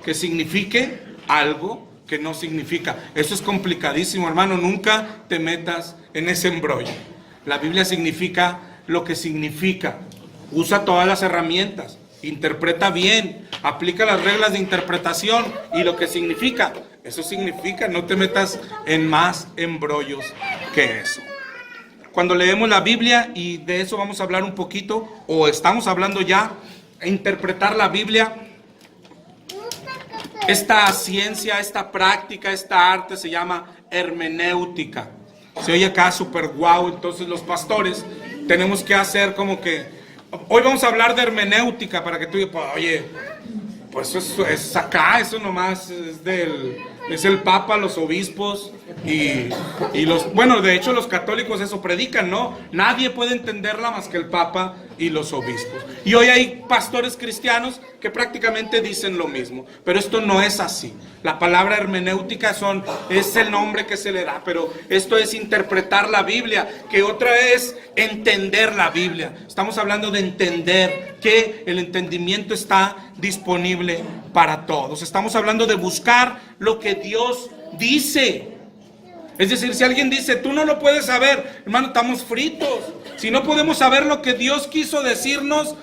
que signifique algo que no significa. Eso es complicadísimo, hermano. Nunca te metas en ese embrollo. La Biblia significa lo que significa. Usa todas las herramientas. Interpreta bien. Aplica las reglas de interpretación. Y lo que significa, eso significa. No te metas en más embrollos que eso. Cuando leemos la Biblia, y de eso vamos a hablar un poquito, o estamos hablando ya, interpretar la Biblia, esta ciencia, esta práctica, esta arte se llama hermenéutica. Se oye acá súper guau. Entonces los pastores tenemos que hacer como que, hoy vamos a hablar de hermenéutica, para que tú digas, oye, pues eso es acá, eso nomás es el Papa, los obispos y los, bueno, de hecho los católicos eso predican, ¿no? Nadie puede entenderla más que el Papa y los obispos. Y hoy hay pastores cristianos que prácticamente dicen lo mismo, pero esto no es así. La palabra hermenéutica es el nombre que se le da, pero esto es interpretar la Biblia, que otra es entender la Biblia. Estamos hablando de entender, que el entendimiento está disponible para todos. Estamos hablando de buscar lo que Dios dice. Es decir, si alguien dice, tú no lo puedes saber, hermano, estamos fritos. Si no podemos saber lo que Dios quiso decirnos,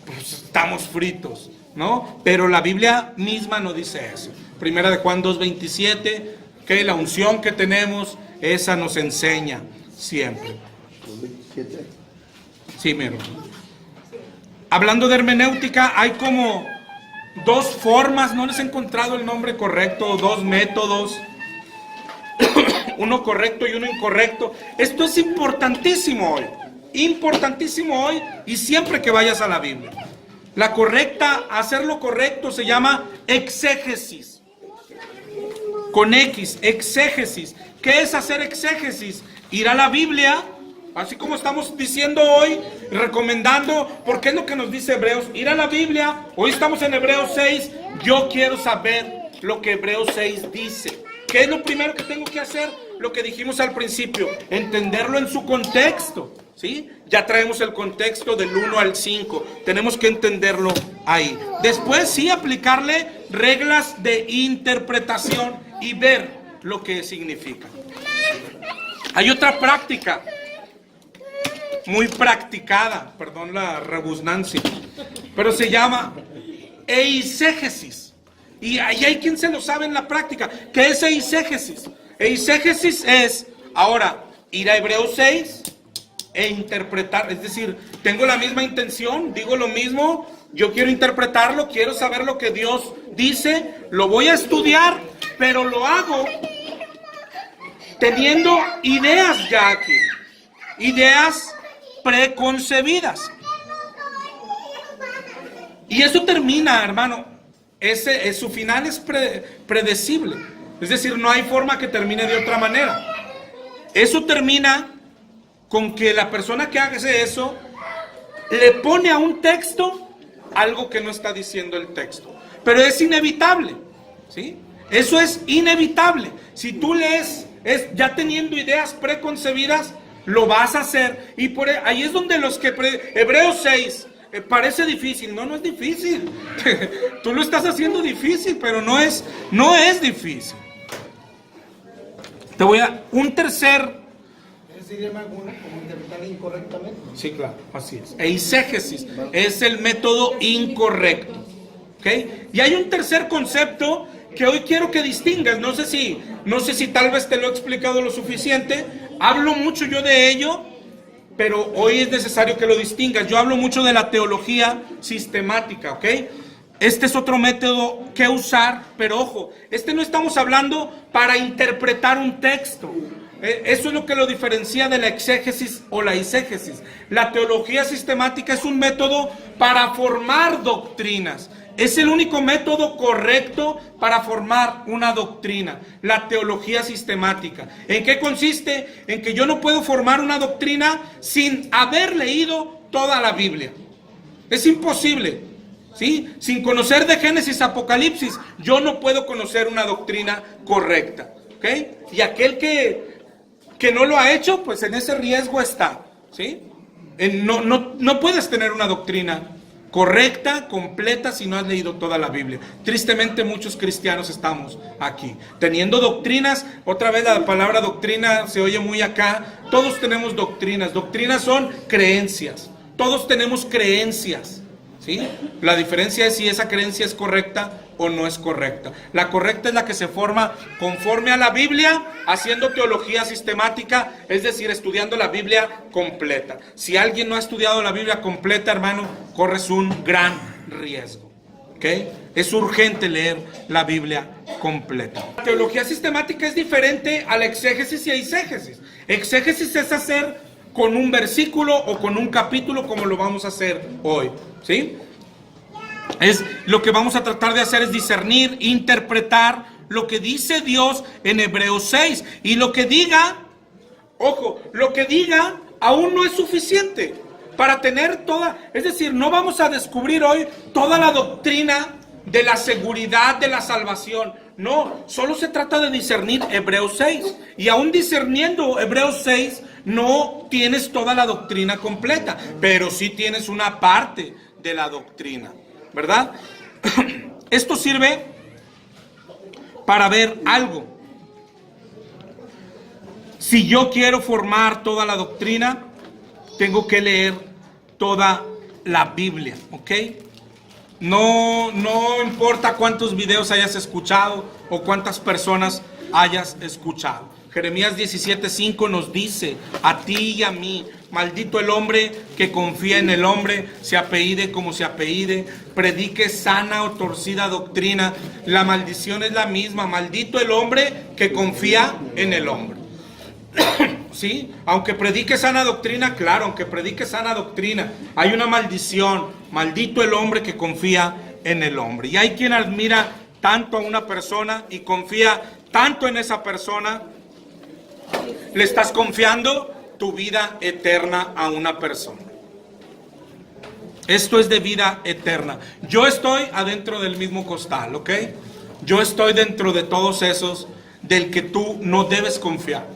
pues estamos fritos, ¿no? Pero la Biblia misma no dice eso. Primera de Juan 2:27, que la unción que tenemos, esa nos enseña siempre. Sí, mi hermano. Hablando de hermenéutica, hay como dos formas, no les he encontrado el nombre correcto, dos métodos, uno correcto y uno incorrecto. Esto es importantísimo hoy y siempre que vayas a la Biblia. La correcta, hacer lo correcto se llama exégesis, con X, exégesis. ¿Qué es hacer exégesis? Ir a la Biblia, así como estamos diciendo hoy, recomendando, porque es lo que nos dice Hebreos, ir a la Biblia. Hoy estamos en Hebreos 6, yo quiero saber lo que Hebreos 6 dice. ¿Qué es lo primero que tengo que hacer? Lo que dijimos al principio, entenderlo en su contexto, ¿sí? Ya traemos el contexto del 1 al 5, tenemos que entenderlo ahí. Después sí aplicarle reglas de interpretación y ver lo que significa. Hay otra práctica, muy practicada, perdón la rebusnancia, pero se llama eisegesis. Y ahí hay quien se lo sabe en la práctica. ¿Qué es eisegesis? Eisegesis es, ahora, ir a Hebreos 6 e interpretar, es decir, tengo la misma intención, digo lo mismo, yo quiero interpretarlo, quiero saber lo que Dios dice, lo voy a estudiar, pero lo hago teniendo ideas ya aquí, ideas preconcebidas. Y eso termina, hermano, su final es predecible. Es decir, no hay forma que termine de otra manera. Eso termina con que la persona que hace eso le pone a un texto algo que no está diciendo el texto. Pero es inevitable, ¿sí? Eso es inevitable. Si tú lees ya teniendo ideas preconcebidas, lo vas a hacer. Y ahí es donde Hebreos 6 parece difícil. No, no es difícil. Tú lo estás haciendo difícil, pero no es difícil. Un tercer. Como interpretar incorrectamente. Sí, claro, así es. Eisegesis es el método incorrecto. ¿Ok? Y hay un tercer concepto que hoy quiero que distingas. No sé si tal vez te lo he explicado lo suficiente. Hablo mucho yo de ello, pero hoy es necesario que lo distingas. Yo hablo mucho de la teología sistemática, ¿ok? Este es otro método que usar, pero ojo, no estamos hablando para interpretar un texto. Eso es lo que lo diferencia de la exégesis o la eisegesis. La teología sistemática es un método para formar doctrinas. Es el único método correcto para formar una doctrina, la teología sistemática. ¿En qué consiste? En que yo no puedo formar una doctrina sin haber leído toda la Biblia. Es imposible, ¿sí? Sin conocer de Génesis a Apocalipsis, yo no puedo conocer una doctrina correcta, ¿ok? Y aquel que no lo ha hecho, pues en ese riesgo está, ¿sí? No puedes tener una doctrina correcta, completa, si no has leído toda la Biblia. Tristemente muchos cristianos estamos aquí, teniendo doctrinas. Otra vez la palabra doctrina se oye muy acá. Todos tenemos doctrinas. Doctrinas son creencias. Todos tenemos creencias, ¿sí? La diferencia es si esa creencia es correcta o no es correcta. La correcta es la que se forma conforme a la Biblia, haciendo teología sistemática, es decir, estudiando la Biblia completa. Si alguien no ha estudiado la Biblia completa, hermano, corres un gran riesgo, ¿ok? Es urgente leer la Biblia completa. La teología sistemática es diferente a la exégesis y eisegesis. Exégesis es hacer con un versículo o con un capítulo, como lo vamos a hacer hoy, ¿sí? Lo que vamos a tratar de hacer es discernir, interpretar lo que dice Dios en Hebreos 6. Y lo que diga, ojo, lo que diga aún no es suficiente para tener es decir, no vamos a descubrir hoy toda la doctrina de la seguridad de la salvación. No, solo se trata de discernir Hebreos 6. Y aún discerniendo Hebreos 6, no tienes toda la doctrina completa, pero sí tienes una parte de la doctrina, ¿verdad? Esto sirve para ver algo. Si yo quiero formar toda la doctrina, tengo que leer toda la Biblia, ¿ok? No importa cuántos videos hayas escuchado o cuántas personas hayas escuchado. Jeremías 17:5 nos dice, a ti y a mí, maldito el hombre que confía en el hombre, se apellide como se apellide, predique sana o torcida doctrina. La maldición es la misma, maldito el hombre que confía en el hombre. ¿Sí? Aunque predique sana doctrina, claro, aunque predique sana doctrina, hay una maldición. Maldito el hombre que confía en el hombre. Y hay quien admira tanto a una persona y confía tanto en esa persona. Le estás confiando tu vida eterna a una persona. Esto es de vida eterna. Yo estoy adentro del mismo costal, ¿ok? Yo estoy dentro de todos esos del que tú no debes confiar,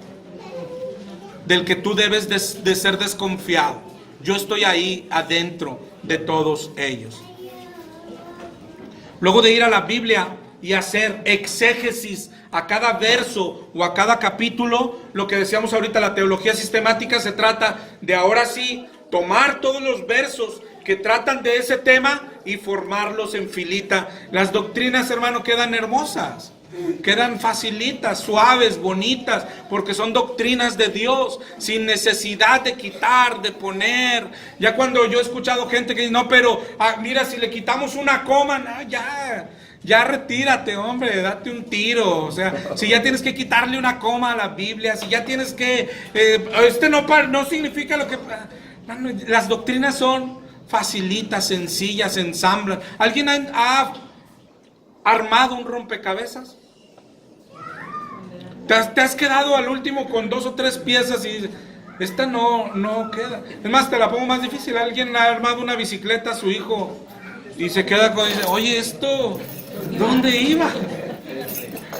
del que tú debes de ser desconfiado. Yo estoy ahí adentro de todos ellos. Luego de ir a la Biblia y hacer exégesis a cada verso o a cada capítulo. Lo que decíamos ahorita, la teología sistemática se trata de ahora sí tomar todos los versos que tratan de ese tema y formarlos en filita. Las doctrinas, hermano, quedan hermosas, quedan facilitas, suaves, bonitas, porque son doctrinas de Dios, sin necesidad de quitar, de poner. Ya cuando yo he escuchado gente que dice, no, pero mira, si le quitamos una coma, no, ya retírate, hombre, date un tiro. O sea, si ya tienes que quitarle una coma a la Biblia, si ya tienes que, no significa lo que... Las doctrinas son facilitas, sencillas, ensamblan. ¿Alguien ha armado un rompecabezas? ¿Te has quedado al último con 2 o 3 piezas y esta no queda? Es más, te la pongo más difícil. Alguien ha armado una bicicleta a su hijo y se queda con, dice, oye, ¿esto dónde iba?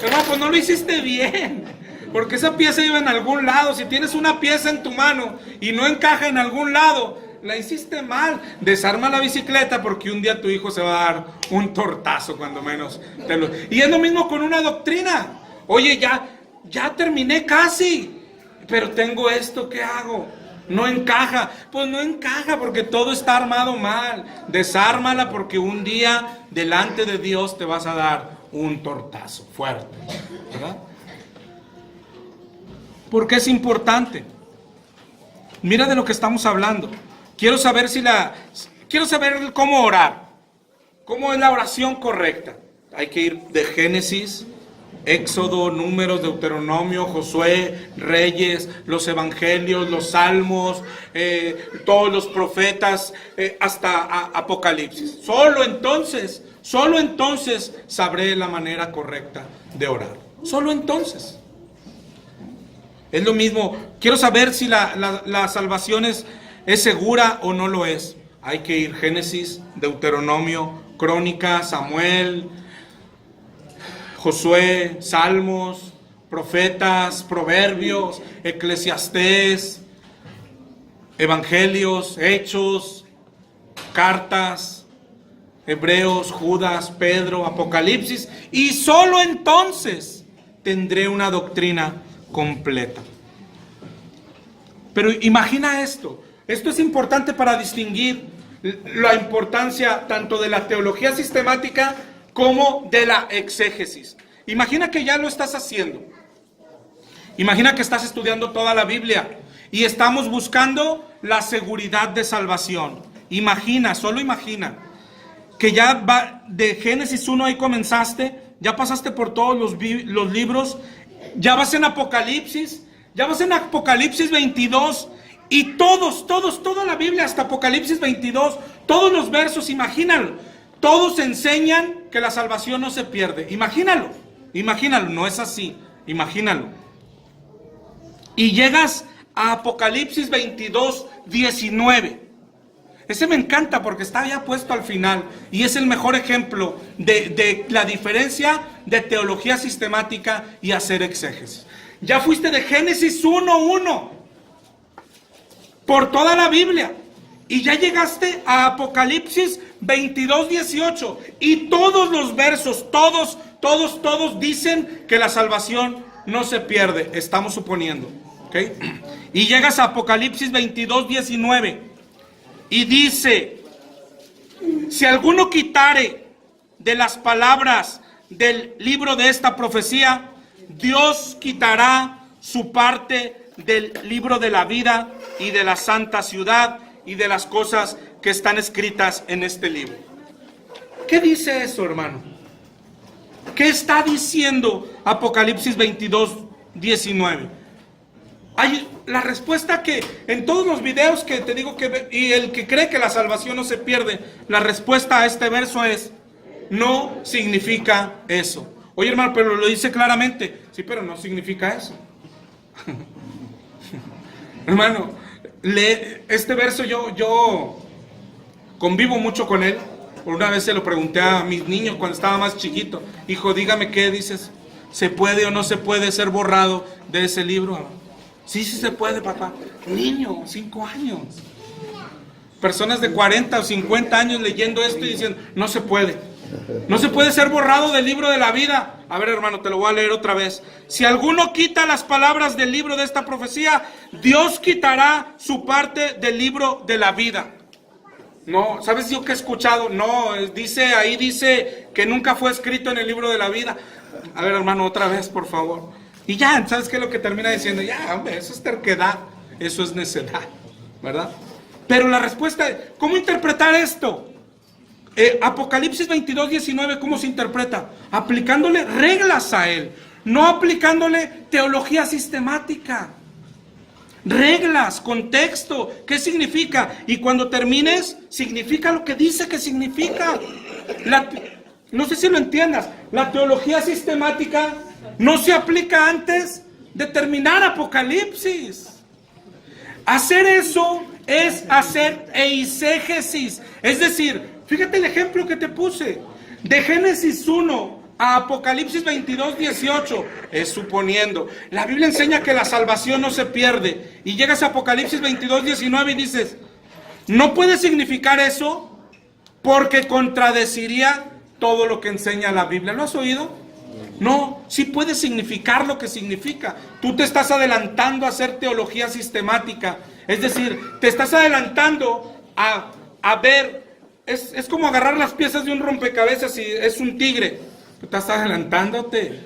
Hermano, pues no lo hiciste bien, porque esa pieza iba en algún lado. Si tienes una pieza en tu mano y no encaja en algún lado, la hiciste mal. Desarma la bicicleta, porque un día tu hijo se va a dar un tortazo, cuando menos. Y es lo mismo con una doctrina. Oye, ya terminé casi, pero tengo esto, ¿qué hago? No encaja. Pues no encaja porque todo está armado mal. Desármala, porque un día delante de Dios te vas a dar un tortazo fuerte, ¿verdad? Porque es importante. Mira de lo que estamos hablando. Quiero saber cómo orar. ¿Cómo es la oración correcta? Hay que ir de Génesis, Éxodo, Números, Deuteronomio, Josué, Reyes, los Evangelios, los Salmos, todos los profetas, hasta Apocalipsis. Solo entonces sabré la manera correcta de orar. Solo entonces. Es lo mismo. Quiero saber si la salvación es segura o no lo es. Hay que ir Génesis, Deuteronomio, Crónicas, Samuel, Josué, Salmos, Profetas, Proverbios, Eclesiastés, Evangelios, Hechos, Cartas, Hebreos, Judas, Pedro, Apocalipsis, y solo entonces tendré una doctrina completa. Pero imagina esto. Esto es importante para distinguir la importancia tanto de la teología sistemática como de la exégesis. Imagina que ya lo estás haciendo. Imagina que estás estudiando toda la Biblia y estamos buscando la seguridad de salvación. Imagina, solo imagina, que ya va de Génesis 1, ahí comenzaste, ya pasaste por todos los libros, ya vas en Apocalipsis, 22, y toda la Biblia hasta Apocalipsis 22, todos los versos, imagínalo, todos enseñan que la salvación no se pierde. Imagínalo, no es así, imagínalo. Y llegas a Apocalipsis 22, 19. Ese me encanta porque está ya puesto al final y es el mejor ejemplo de la diferencia de teología sistemática y hacer exégesis. Ya fuiste de Génesis 1:1 por toda la Biblia y ya llegaste a Apocalipsis 22:18 y todos los versos, todos dicen que la salvación no se pierde, estamos suponiendo, ¿ok? Y llegas a Apocalipsis 22:19 y dice: si alguno quitare de las palabras del libro de esta profecía, Dios quitará su parte del libro de la vida y de la santa ciudad y de las cosas que están escritas en este libro. ¿Qué dice eso, hermano? ¿Qué está diciendo Apocalipsis 22:19? Hay la respuesta que en todos los videos que te digo que y el que cree que la salvación no se pierde, la respuesta a este verso es: no significa eso. Oye, hermano, pero lo dice claramente. Sí, pero no significa eso. Hermano, este verso yo convivo mucho con él. Por una vez se lo pregunté a mis niños cuando estaba más chiquito: hijo, dígame qué dices, ¿se puede o no se puede ser borrado de ese libro? Sí se puede, papá. Niño, 5 años. Personas de 40 o 50 años leyendo esto y diciendo: no se puede. No se puede ser borrado del libro de la vida. A ver, hermano, te lo voy a leer otra vez. Si alguno quita las palabras del libro de esta profecía, Dios quitará su parte del libro de la vida. No, ¿sabes yo qué he escuchado? No, dice que nunca fue escrito en el libro de la vida. A ver, hermano, otra vez, por favor. Y ya, ¿sabes qué es lo que termina diciendo? Ya, hombre, eso es terquedad, eso es necedad, ¿verdad? Pero la respuesta es, ¿cómo interpretar esto? Apocalipsis 22:19, ¿cómo se interpreta? Aplicándole reglas a él, no aplicándole teología sistemática. Reglas, contexto, ¿qué significa? Y cuando termines, significa lo que dice que significa. No sé si lo entiendas, la teología sistemática no se aplica antes de terminar Apocalipsis. Hacer eso es hacer eisegesis, es decir, fíjate el ejemplo que te puse, de Génesis 1 a Apocalipsis 22:18, es suponiendo. La Biblia enseña que la salvación no se pierde, y llegas a Apocalipsis 22:19 y dices, no puede significar eso porque contradeciría todo lo que enseña la Biblia. ¿Lo has oído? No, sí puede significar lo que significa. Tú te estás adelantando a hacer teología sistemática. Es decir, te estás adelantando a ver, es como agarrar las piezas de un rompecabezas y es un tigre. Tú estás adelantándote.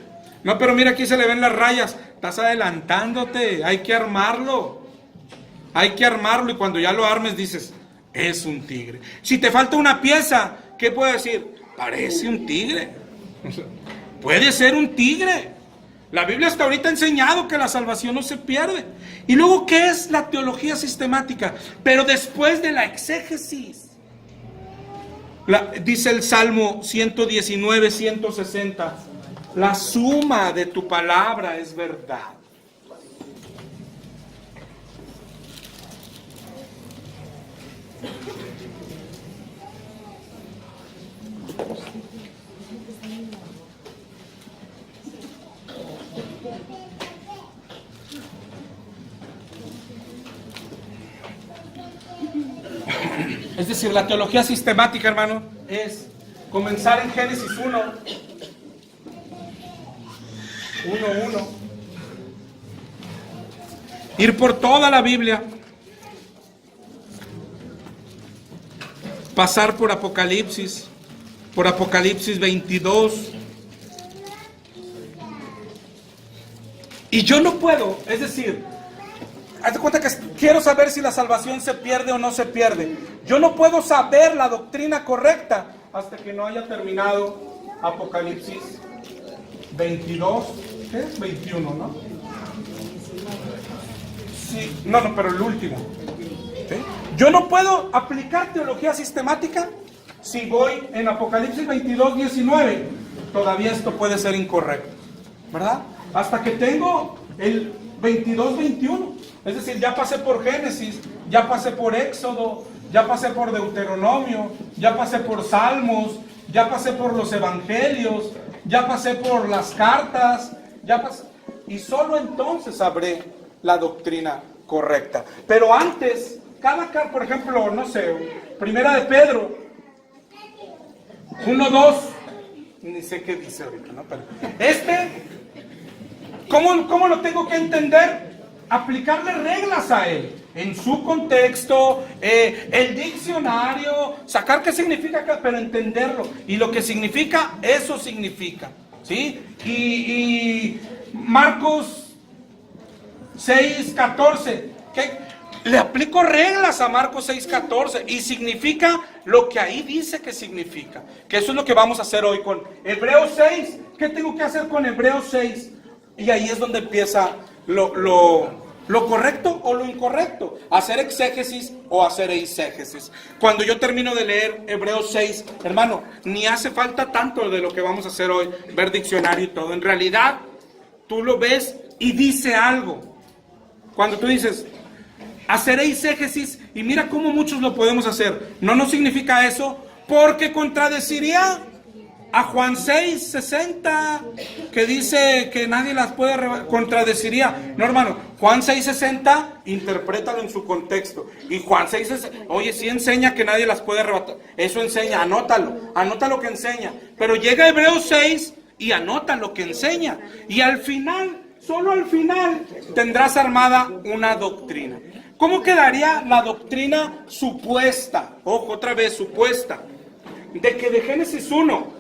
No, pero mira, aquí se le ven las rayas. Estás adelantándote, hay que armarlo. Hay que armarlo y cuando ya lo armes dices, es un tigre. Si te falta una pieza, ¿qué puedo decir? Parece un tigre. Puede ser un tigre. La Biblia hasta ahorita ha enseñado que la salvación no se pierde. Y luego, ¿qué es la teología sistemática? Pero después de la exégesis. Dice el Salmo 119, 160. La suma de tu palabra es verdad. Es decir, la teología sistemática, hermano, es comenzar en Génesis 1, ir por toda la Biblia, pasar por Apocalipsis 22, y yo no puedo, es decir, hazte cuenta que quiero saber si la salvación se pierde o no se pierde. Yo no puedo saber la doctrina correcta hasta que no haya terminado Apocalipsis 22, ¿qué es? 21, ¿no? Sí, no, pero el último. ¿Sí? Yo no puedo aplicar teología sistemática si voy en Apocalipsis 22, 19. Todavía esto puede ser incorrecto, ¿verdad? Hasta que tengo el 22, 21. Es decir, ya pasé por Génesis, ya pasé por Éxodo, ya pasé por Deuteronomio, ya pasé por Salmos, ya pasé por los Evangelios, ya pasé por las cartas, y solo entonces sabré la doctrina correcta. Pero antes, cada carta, por ejemplo, no sé, Primera de Pedro, 1, 2, ni sé qué dice ahorita, ¿no? Pero ¿cómo lo tengo que entender? Aplicarle reglas a él, en su contexto, el diccionario, sacar qué significa, pero entenderlo. Y lo que significa, eso significa, ¿sí? Y Marcos 6:14, ¿qué? Le aplico reglas a Marcos 6:14 y significa lo que ahí dice que significa. Que eso es lo que vamos a hacer hoy con Hebreos 6. ¿Qué tengo que hacer con Hebreos 6? Y ahí es donde empieza lo correcto o lo incorrecto, hacer exégesis o hacer eisegesis. Cuando yo termino de leer Hebreos 6, hermano, ni hace falta tanto de lo que vamos a hacer hoy, ver diccionario y todo. En realidad, tú lo ves y dice algo. Cuando tú dices, hacer eisegesis, y mira cómo muchos lo podemos hacer, no significa eso, porque contradeciría a Juan 6:60, que dice que nadie las puede contradeciría. No, hermano, Juan 6:60, interprétalo en su contexto. Y Juan 6:60, oye, sí enseña que nadie las puede arrebatar. Eso enseña, anota lo que enseña. Pero llega Hebreos 6 y anota lo que enseña. Y al final, solo al final, tendrás armada una doctrina. ¿Cómo quedaría la doctrina supuesta? Ojo, otra vez, supuesta. De que de Génesis 1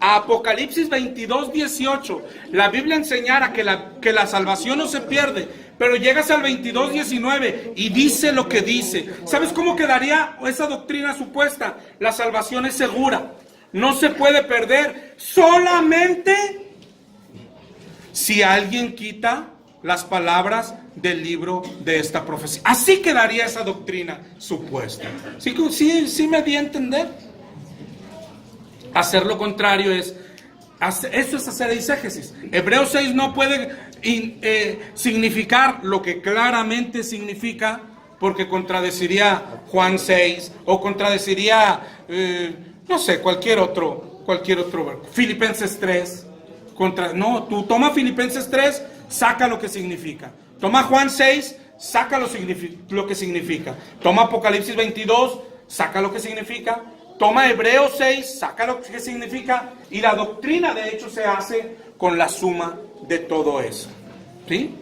a Apocalipsis 22:18, la Biblia enseñara que la salvación no se pierde, pero llegas al 22:19 y dice lo que dice. ¿Sabes cómo quedaría esa doctrina supuesta? La salvación es segura, no se puede perder, solamente si alguien quita las palabras del libro de esta profecía. Así quedaría esa doctrina supuesta. ¿Sí me di a entender? Hacer lo contrario eso es hacer eisegesis. Hebreos 6 no puede significar lo que claramente significa, porque contradeciría Juan 6 o contradeciría, no sé, cualquier otro verbo. Filipenses 3. No, tú toma Filipenses 3, saca lo que significa. Toma Juan 6, saca lo que significa. Toma Apocalipsis 22, saca lo que significa. Toma Hebreos 6, saca lo que significa, y la doctrina de hecho se hace con la suma de todo eso. ¿Sí?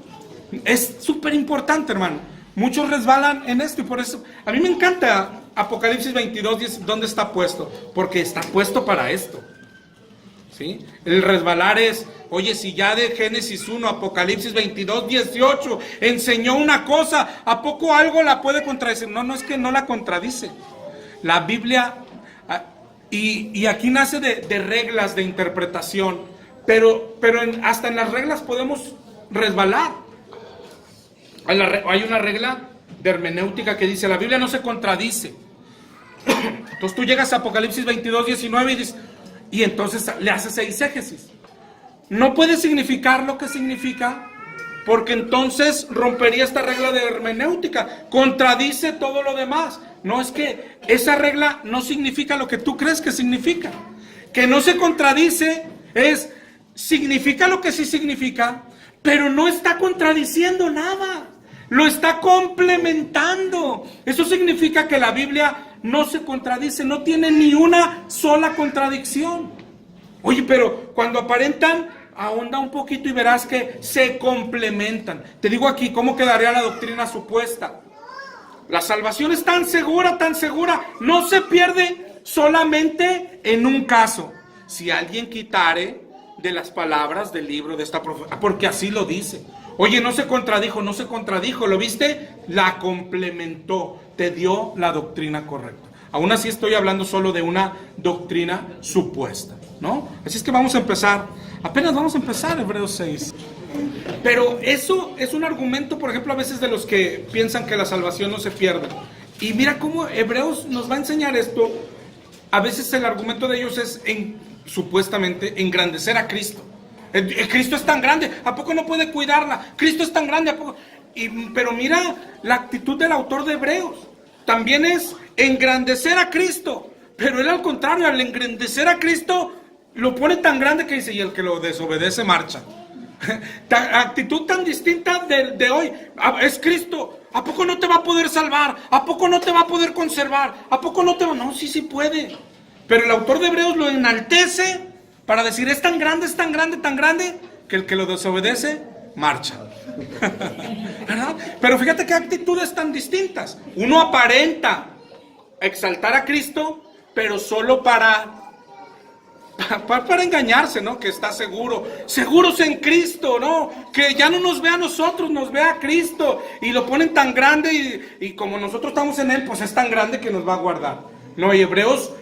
Es súper importante, hermano. Muchos resbalan en esto y por eso a mí me encanta Apocalipsis 22, ¿dónde está puesto? Porque está puesto para esto. ¿Sí? El resbalar es, oye, si ya de Génesis 1, Apocalipsis 22:18 enseñó una cosa, ¿a poco algo la puede contradecir? No, es que no la contradice. La Biblia... Y aquí nace de reglas de interpretación, pero hasta en las reglas podemos resbalar. Hay una regla de hermenéutica que dice, la Biblia no se contradice. Entonces tú llegas a Apocalipsis 22:19 y entonces le haces eisegesis. No puede significar lo que significa, porque entonces rompería esta regla de hermenéutica, contradice todo lo demás. No, es que esa regla no significa lo que tú crees que significa. Que no se contradice significa lo que sí significa, pero no está contradiciendo nada. Lo está complementando. Eso significa que la Biblia no se contradice, no tiene ni una sola contradicción. Oye, pero cuando aparentan, ahonda un poquito y verás que se complementan. Te digo aquí cómo quedaría la doctrina supuesta. La salvación es tan segura, no se pierde solamente en un caso. Si alguien quitare de las palabras del libro de esta profecía, porque así lo dice. Oye, no se contradijo, ¿lo viste? La complementó, te dio la doctrina correcta. Aún así estoy hablando solo de una doctrina supuesta, ¿no? Así es que vamos a empezar, apenas vamos a empezar Hebreos 6. Pero eso es un argumento, por ejemplo, a veces de los que piensan que la salvación no se pierde. Y mira cómo Hebreos nos va a enseñar esto. A veces el argumento de ellos es supuestamente engrandecer a Cristo. Cristo es tan grande, ¿a poco no puede cuidarla? Cristo es tan grande, ¿a poco? Pero mira la actitud del autor de Hebreos. También es engrandecer a Cristo. Pero él al contrario, al engrandecer a Cristo, lo pone tan grande que dice, y el que lo desobedece marcha. Actitud tan distinta de hoy. Es Cristo. ¿A poco no te va a poder salvar? ¿A poco no te va a poder conservar? ¿A poco no te va? No, sí puede. Pero el autor de Hebreos lo enaltece para decir, es tan grande, que el que lo desobedece marcha. ¿Verdad? Pero fíjate qué actitudes tan distintas. Uno aparenta exaltar a Cristo, pero solo para engañarse, ¿no? Que está seguros en Cristo, ¿no? Que ya no nos ve a nosotros, nos ve a Cristo, y lo ponen tan grande, y como nosotros estamos en Él, pues es tan grande que nos va a guardar. No, y Hebreos,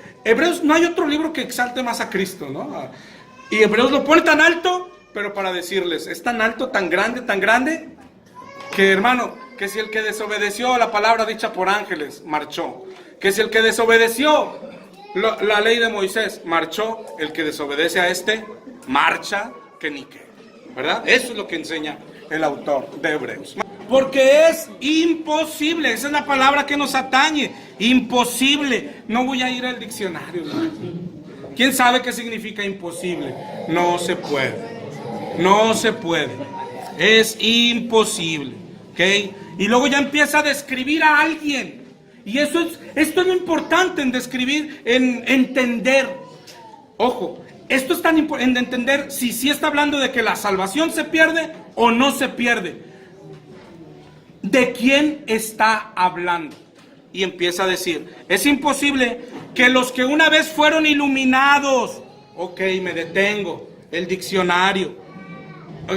no hay otro libro que exalte más a Cristo, ¿no? Y Hebreos lo pone tan alto, pero para decirles, es tan alto, tan grande, que hermano, que si el que desobedeció la palabra dicha por ángeles, marchó. Que si el que desobedeció la ley de Moisés, marchó, el que desobedece a marcha que ni qué, ¿verdad? Eso es lo que enseña el autor de Hebreos. Porque es imposible, esa es la palabra que nos atañe, imposible. No voy a ir al diccionario, ¿no? ¿Quién sabe qué significa imposible? No se puede. No se puede. Es imposible. ¿Ok? Y luego ya empieza a describir a alguien. Y esto es lo importante en describir, en entender. Ojo, esto es tan importante en entender si está hablando de que la salvación se pierde o no se pierde. ¿De quién está hablando? Y empieza a decir, es imposible que los que una vez fueron iluminados, ok, me detengo, el diccionario.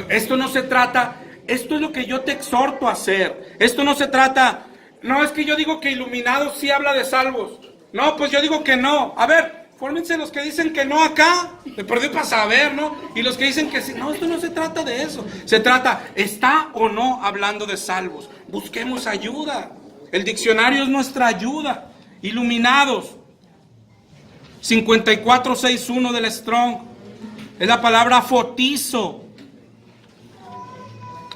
Esto no se trata, esto es lo que yo te exhorto a hacer. Esto no se trata, no, es que yo digo que iluminados sí habla de salvos. No, pues yo digo que no. A ver, fórmense los que dicen que no acá, de perdí para saber, ¿no? Y los que dicen que sí. No, esto no se trata de eso. Se trata, ¿está o no hablando de salvos? Busquemos ayuda. El diccionario es nuestra ayuda. Iluminados. 5461 del Strong. Es la palabra fotizo.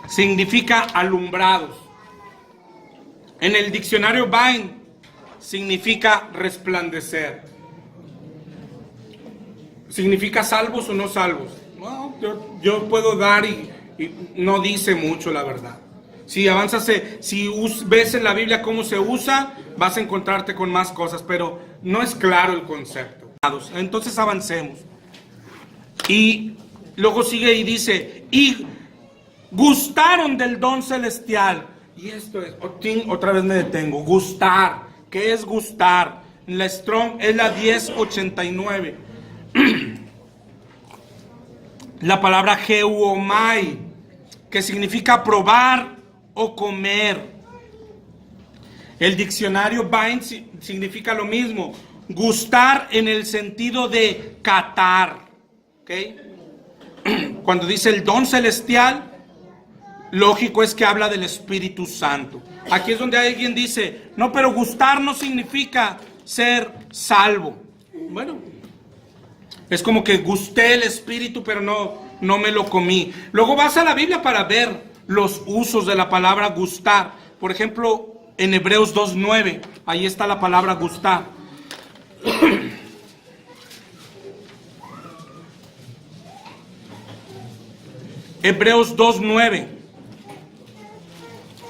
Significa alumbrados. En el diccionario Vine significa resplandecer. ¿Significa salvos o no salvos? No, yo puedo dar y no dice mucho, la verdad. Si avanzas, si ves en la Biblia cómo se usa, vas a encontrarte con más cosas, pero no es claro el concepto. Entonces avancemos. Y luego sigue y dice, y gustaron del don celestial. Y esto es, otra vez me detengo, gustar. ¿Qué es gustar? La Strong es la 1089. La palabra geuomai, que significa probar o comer. El diccionario Vine significa lo mismo, gustar en el sentido de catar. ¿Okay? Cuando dice el don celestial, lógico es que habla del Espíritu Santo. Aquí es donde alguien dice, no, pero gustar no significa ser salvo. Bueno, es como que gusté el Espíritu, pero no me lo comí. Luego vas a la Biblia para ver los usos de la palabra gustar. Por ejemplo, en Hebreos 2:9, ahí está la palabra gustar. Hebreos 2:9.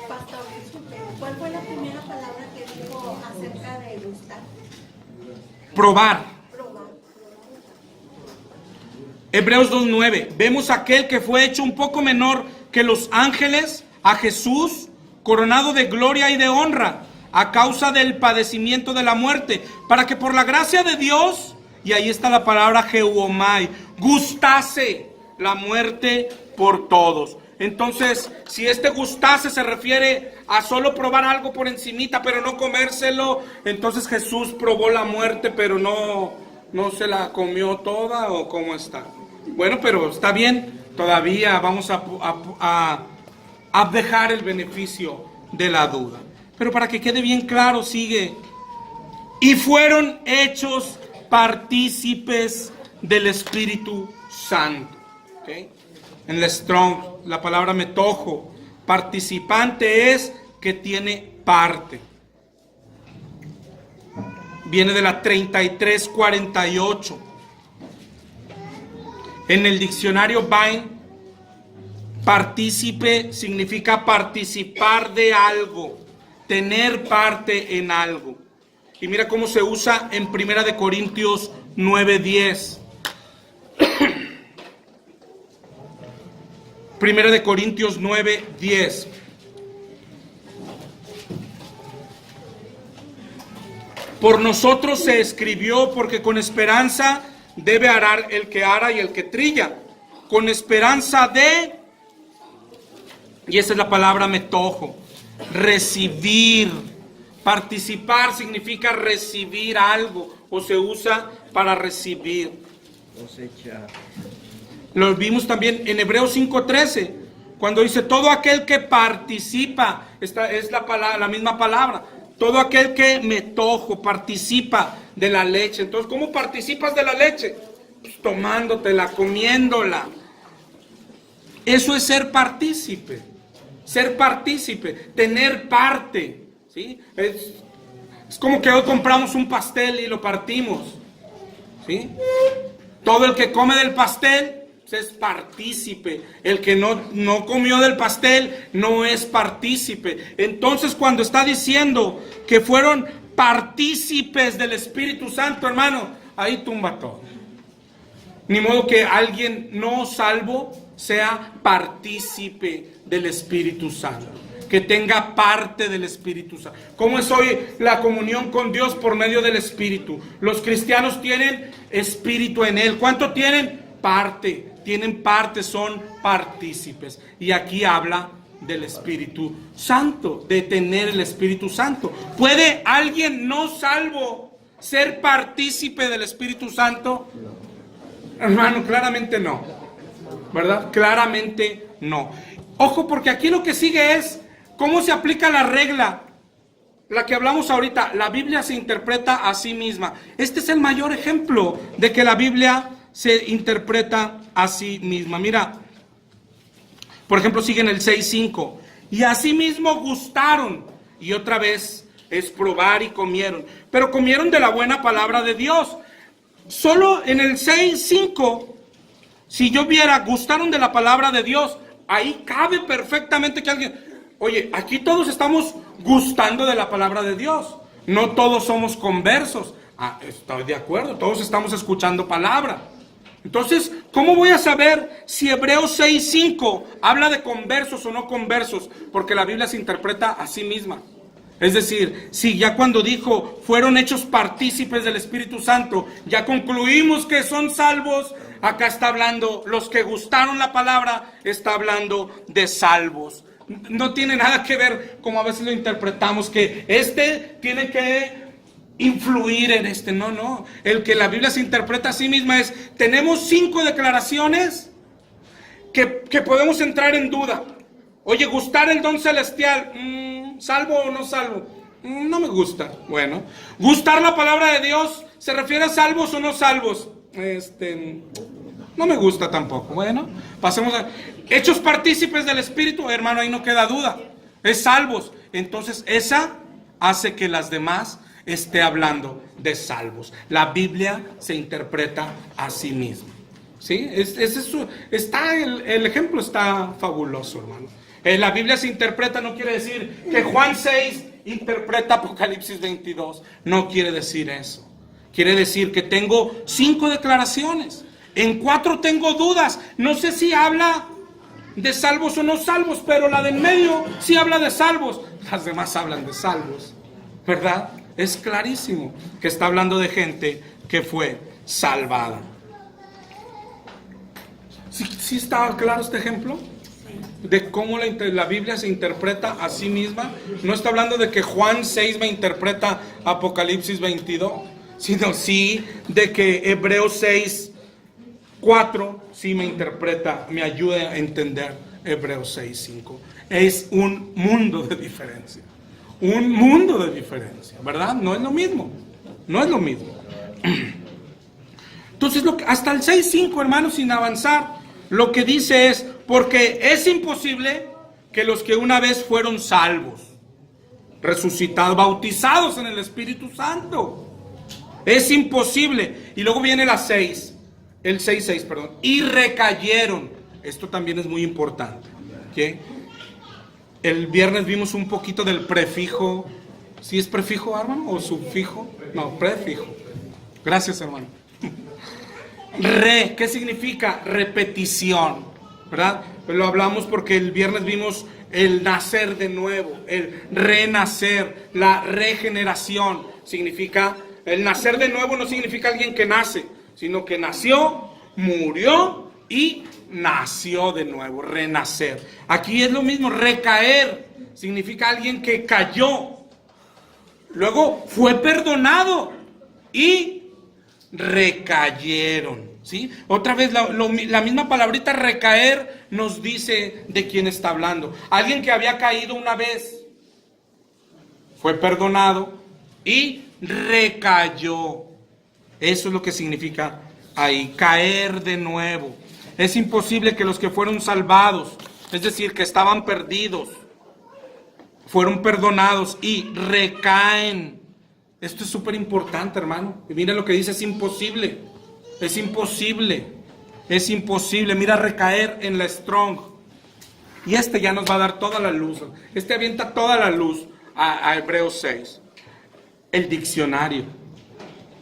Pastor, disculpe, ¿cuál fue la primera palabra que dijo acerca de gustar? Probar. Probar. Hebreos 2:9. Vemos aquel que fue hecho un poco menor que los ángeles, a Jesús, coronado de gloria y de honra, a causa del padecimiento de la muerte, para que por la gracia de Dios, y ahí está la palabra geuomai, gustase la muerte por todos. Entonces, si este gustase se refiere a solo probar algo por encimita, pero no comérselo, entonces Jesús probó la muerte, pero no se la comió toda, ¿o cómo está? Bueno, pero está bien, todavía vamos a dejar el beneficio de la duda. Pero para que quede bien claro, sigue. Y fueron hechos partícipes del Espíritu Santo. ¿Okay? En la Strong, la palabra metojo, participante es que tiene parte. Viene de la 3348. En el diccionario Vine, partícipe significa participar de algo, tener parte en algo. Y mira cómo se usa en 1 de Corintios 9:10. 1 de Corintios 9:10. Por nosotros se escribió, porque con esperanza debe arar el que ara y el que trilla. Con esperanza de, y esa es la palabra metojo, recibir. Participar significa recibir algo, o se usa para recibir. Cosechar. Lo vimos también en Hebreos 5:13, cuando dice todo aquel que participa. Esta es la misma palabra. Todo aquel que metojo, participa de la leche. Entonces, ¿cómo participas de la leche? Pues tomándotela, comiéndola. Eso es ser partícipe. Ser partícipe, tener parte. ¿Sí? Es como que hoy compramos un pastel y lo partimos. ¿sí? Todo el que come del pastel es partícipe. El que no comió del pastel no es partícipe. Entonces, cuando está diciendo que fueron partícipes del Espíritu Santo, hermano, ahí tumba todo. Ni modo que alguien no salvo sea partícipe del Espíritu Santo, que tenga parte del Espíritu Santo. ¿Cómo es hoy la comunión con Dios? Por medio del Espíritu. Los cristianos tienen espíritu en Él. ¿Cuánto tienen? Parte. Tienen parte, son partícipes. Y aquí habla del Espíritu Santo, de tener el Espíritu Santo. ¿Puede alguien no salvo ser partícipe del Espíritu Santo? Hermano, claramente no, ¿verdad? Claramente no. Ojo, porque aquí lo que sigue es cómo se aplica la regla, la que hablamos ahorita. La Biblia se interpreta a sí misma. Este es el mayor ejemplo de que la Biblia se interpreta a sí misma. Mira, por ejemplo, sigue en el 6:5. Y asimismo gustaron. Y otra vez es probar y comieron. Pero comieron de la buena palabra de Dios. Solo en el 6:5, si yo viera, gustaron de la palabra de Dios, ahí cabe perfectamente que alguien, oye, aquí todos estamos gustando de la palabra de Dios. No todos somos conversos. Estoy de acuerdo, todos estamos escuchando palabra. Entonces, ¿cómo voy a saber si Hebreos 6:5 habla de conversos o no conversos? Porque la Biblia se interpreta a sí misma. Es decir, si ya cuando dijo fueron hechos partícipes del Espíritu Santo, ya concluimos que son salvos, acá está hablando, los que gustaron la palabra, está hablando de salvos. No tiene nada que ver como a veces lo interpretamos, que este tiene que influir en este. No. El que la Biblia se interpreta a sí misma es, tenemos 5 declaraciones que podemos entrar en duda. Oye, gustar el don celestial, ¿salvo o no salvo? No me gusta. Bueno, gustar la palabra de Dios, ¿se refiere a salvos o no salvos? No me gusta tampoco. Bueno, pasemos a hechos partícipes del Espíritu, hermano, ahí no queda duda. Es salvos. Entonces, esa hace que las demás esté hablando de salvos. La Biblia se interpreta a sí misma. ¿Sí? El ejemplo está fabuloso, hermano. La Biblia se interpreta, no quiere decir que Juan 6 interpreta Apocalipsis 22. No quiere decir eso. Quiere decir que tengo 5 declaraciones. En 4 tengo dudas. No sé si habla de salvos o no salvos, pero la de en medio sí habla de salvos. Las demás hablan de salvos, ¿verdad? Es clarísimo que está hablando de gente que fue salvada. ¿Sí está claro este ejemplo? De cómo la Biblia se interpreta a sí misma. No está hablando de que Juan 6 me interpreta Apocalipsis 22, sino sí de que Hebreos 6:4 sí me interpreta, me ayuda a entender Hebreos 6:5. Es un mundo de diferencia. Un mundo de diferencia, ¿verdad? No es lo mismo. No es lo mismo. Entonces, hasta el 6:5, hermanos, sin avanzar, lo que dice es, porque es imposible que los que una vez fueron salvos, resucitados, bautizados en el Espíritu Santo, es imposible. Y luego viene el 6:6, perdón, y recayeron. Esto también es muy importante. ¿Okay? El viernes vimos un poquito del prefijo. ¿Sí es prefijo, hermano? ¿O sufijo? No, prefijo. Gracias, hermano. ¿Qué significa? Repetición, ¿verdad? Pues lo hablamos porque el viernes vimos el nacer de nuevo, el renacer, la regeneración. Significa, el nacer de nuevo no significa alguien que nace, sino que nació, murió y nació de nuevo, renacer. Aquí es lo mismo, recaer significa alguien que cayó, luego fue perdonado y recayeron, ¿sí? Otra vez la misma palabrita recaer nos dice de quién está hablando. Alguien que había caído una vez, fue perdonado y recayó. Eso es lo que significa ahí, caer de nuevo. Es imposible que los que fueron salvados, es decir, que estaban perdidos, fueron perdonados y recaen. Esto es súper importante, hermano. Y mira lo que dice, es imposible. Es imposible. Es imposible. Mira, recaer en la Strong. Y este ya nos va a dar toda la luz. Este avienta toda la luz a Hebreos 6. El diccionario.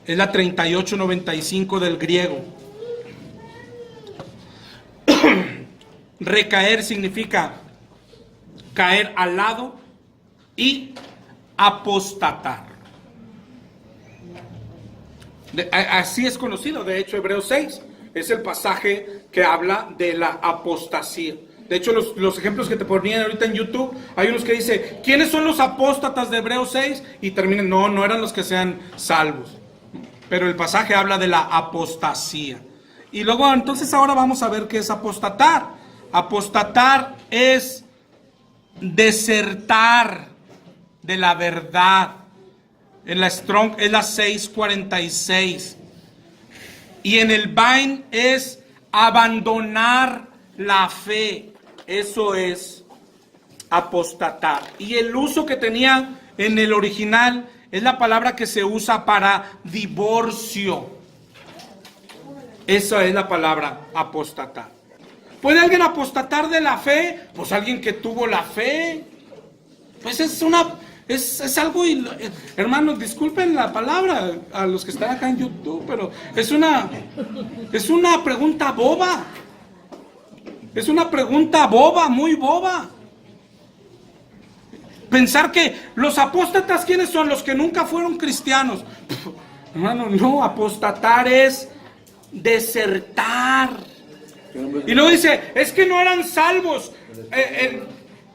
Es la 3895 del griego. Recaer significa caer al lado y apostatar. Así es conocido. De hecho, Hebreos 6 es el pasaje que habla de la apostasía. De hecho, los ejemplos que te ponían ahorita en YouTube, hay unos que dice, ¿quiénes son los apóstatas de Hebreos 6? Y terminan, no eran los que sean salvos. Pero el pasaje habla de la apostasía. Y luego, entonces ahora vamos a ver qué es apostatar. Apostatar es desertar de la verdad. En la Strong es la 646. Y en el Vine es abandonar la fe. Eso es apostatar. Y el uso que tenía en el original es la palabra que se usa para divorcio. Esa es la palabra apostatar. ¿Puede alguien apostatar de la fe? Pues alguien que tuvo la fe. Pues es algo, hermanos, disculpen la palabra a los que están acá en YouTube, pero es una pregunta boba. Es una pregunta boba, muy boba. Pensar que los apóstatas, ¿quiénes son? Los que nunca fueron cristianos. Hermano, no, apostatar es desertar. Y luego dice, es que no eran salvos,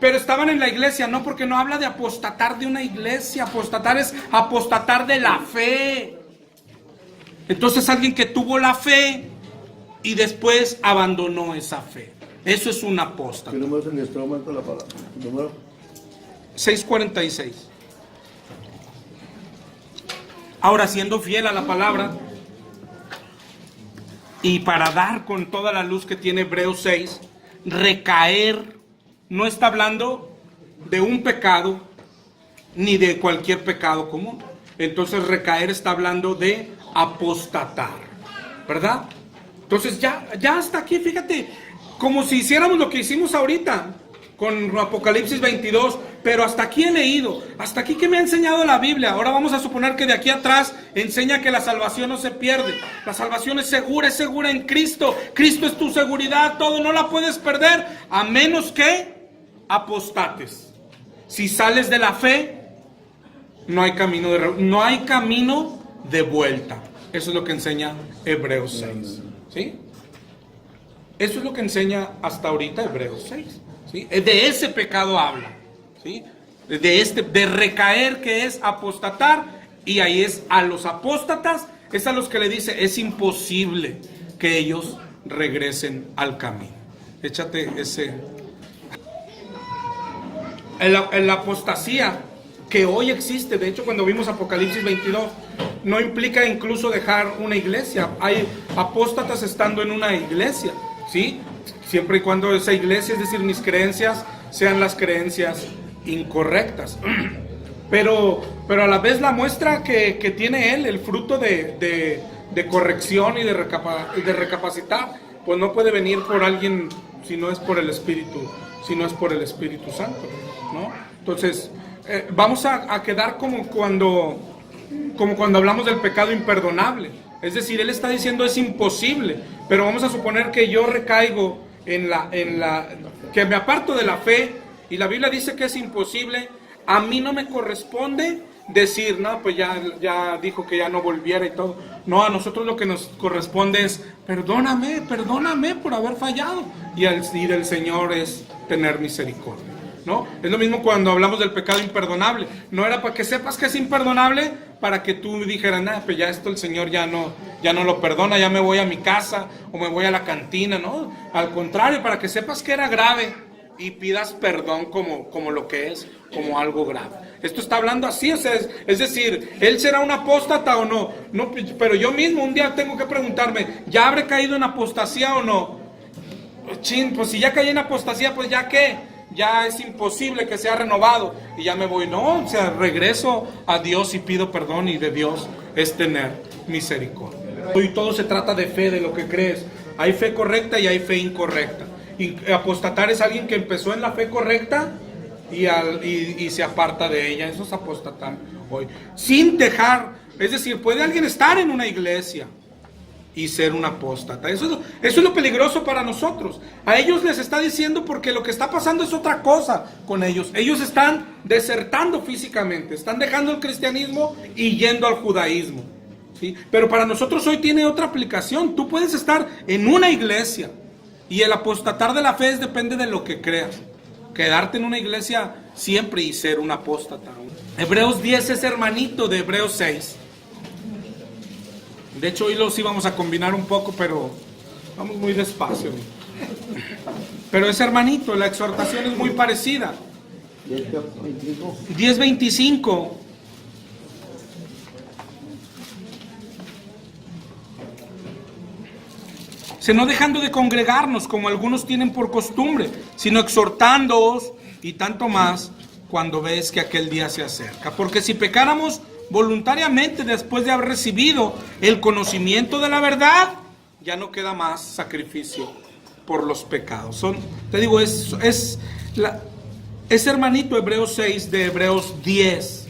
pero estaban en la iglesia. No, porque no habla de apostatar de una iglesia. Apostatar es apostatar de la fe. Entonces alguien que tuvo la fe y después abandonó esa fe. Eso es un apóstata. ¿Qué número es en este momento la palabra? ¿Número? 646. Ahora, siendo fiel a la palabra y para dar con toda la luz que tiene Hebreos 6, recaer no está hablando de un pecado ni de cualquier pecado común. Entonces recaer está hablando de apostatar, ¿verdad? Entonces ya hasta aquí, fíjate, como si hiciéramos lo que hicimos ahorita con Apocalipsis 22, pero hasta aquí he leído, hasta aquí que me ha enseñado la Biblia. Ahora vamos a suponer que de aquí atrás enseña que la salvación no se pierde, la salvación es segura en Cristo. Cristo es tu seguridad, todo, no la puedes perder, a menos que apostates. Si sales de la fe, no hay camino de vuelta. Eso es lo que enseña Hebreos 6, ¿sí? Eso es lo que enseña hasta ahorita Hebreos 6, ¿sí? De ese pecado habla, ¿sí? De recaer, que es apostatar, y ahí es a los apóstatas, es a los que le dice, es imposible que ellos regresen al camino. Échate ese. La apostasía que hoy existe, de hecho cuando vimos Apocalipsis 22, no implica incluso dejar una iglesia. Hay apóstatas estando en una iglesia, ¿sí? Siempre y cuando esa iglesia, es decir, mis creencias, sean las creencias incorrectas. Pero a la vez la muestra que tiene él, el fruto de corrección y de recapacitar, pues no puede venir por alguien si no es por el Espíritu, Santo, ¿no? Entonces, vamos a quedar como cuando hablamos del pecado imperdonable. Es decir, él está diciendo es imposible, pero vamos a suponer que yo recaigo que me aparto de la fe, y la Biblia dice que es imposible. A mí no me corresponde decir, no, pues ya dijo que ya no volviera y todo. No, a nosotros lo que nos corresponde es, perdóname por haber fallado. Y el Señor es tener misericordia, ¿no? Es lo mismo cuando hablamos del pecado imperdonable. No era para que sepas que es imperdonable, para que tú dijeras, nada, pues ya esto el Señor ya no lo perdona, ya me voy a mi casa o me voy a la cantina, ¿no? Al contrario, para que sepas que era grave y pidas perdón como lo que es, como algo grave. Esto está hablando así, o sea, es decir, ¿él será un apóstata o no? No, pero yo mismo un día tengo que preguntarme, ¿ya habré caído en apostasía o no? Pues si ya caí en apostasía, pues ya qué, ya es imposible que sea renovado y ya me voy. No, o sea, regreso a Dios y pido perdón, y de Dios es tener misericordia. Y todo se trata de fe, de lo que crees. Hay fe correcta y hay fe incorrecta. Y apostatar es alguien que empezó en la fe correcta y se aparta de ella. Eso es apostatar hoy. Sin dejar, es decir, puede alguien estar en una iglesia y ser un apóstata. Eso es lo peligroso para nosotros. A ellos les está diciendo porque lo que está pasando es otra cosa con ellos. Ellos están desertando físicamente, están dejando el cristianismo y yendo al judaísmo. ¿Sí? Pero para nosotros hoy tiene otra aplicación. Tú puedes estar en una iglesia y el apostatar de la fe depende de lo que creas. Quedarte en una iglesia siempre y ser un apóstata. Hebreos 10 es hermanito de Hebreos 6. De hecho hoy los íbamos a combinar un poco, pero vamos muy despacio. Pero es hermanito, la exhortación es muy parecida. 10:25. No dejando de congregarnos como algunos tienen por costumbre, sino exhortándoos, y tanto más cuando ves que aquel día se acerca. Porque si pecáramos voluntariamente después de haber recibido el conocimiento de la verdad, ya no queda más sacrificio por los pecados. Es hermanito Hebreos 6 de Hebreos 10.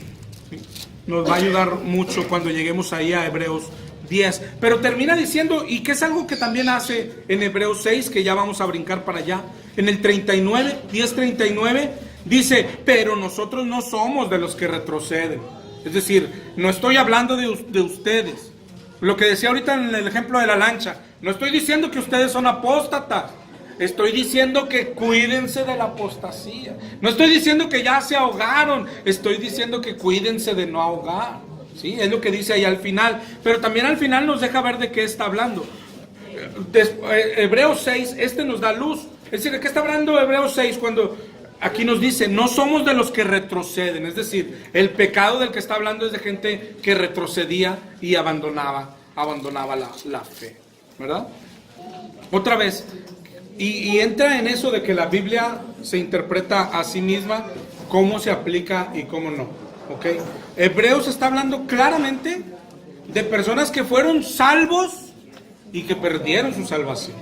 Nos va a ayudar mucho cuando lleguemos ahí a Hebreos 10, pero termina diciendo, y que es algo que también hace en Hebreos 6, que ya vamos a brincar para allá, en el 39, 10:39, dice, pero nosotros no somos de los que retroceden. Es decir, no estoy hablando de ustedes. Lo que decía ahorita en el ejemplo de la lancha, no estoy diciendo que ustedes son apóstatas, estoy diciendo que cuídense de la apostasía. No estoy diciendo que ya se ahogaron, estoy diciendo que cuídense de no ahogar. ¿Sí? Es lo que dice ahí al final, pero también al final nos deja ver de qué está hablando. Hebreos 6, nos da luz. Es decir, ¿de qué está hablando Hebreos 6 cuando aquí nos dice, no somos de los que retroceden? Es decir, el pecado del que está hablando es de gente que retrocedía y abandonaba la fe, ¿verdad? Otra vez, y entra en eso de que la Biblia se interpreta a sí misma, cómo se aplica y cómo no. Okay. Hebreos está hablando claramente de personas que fueron salvos y que perdieron su salvación.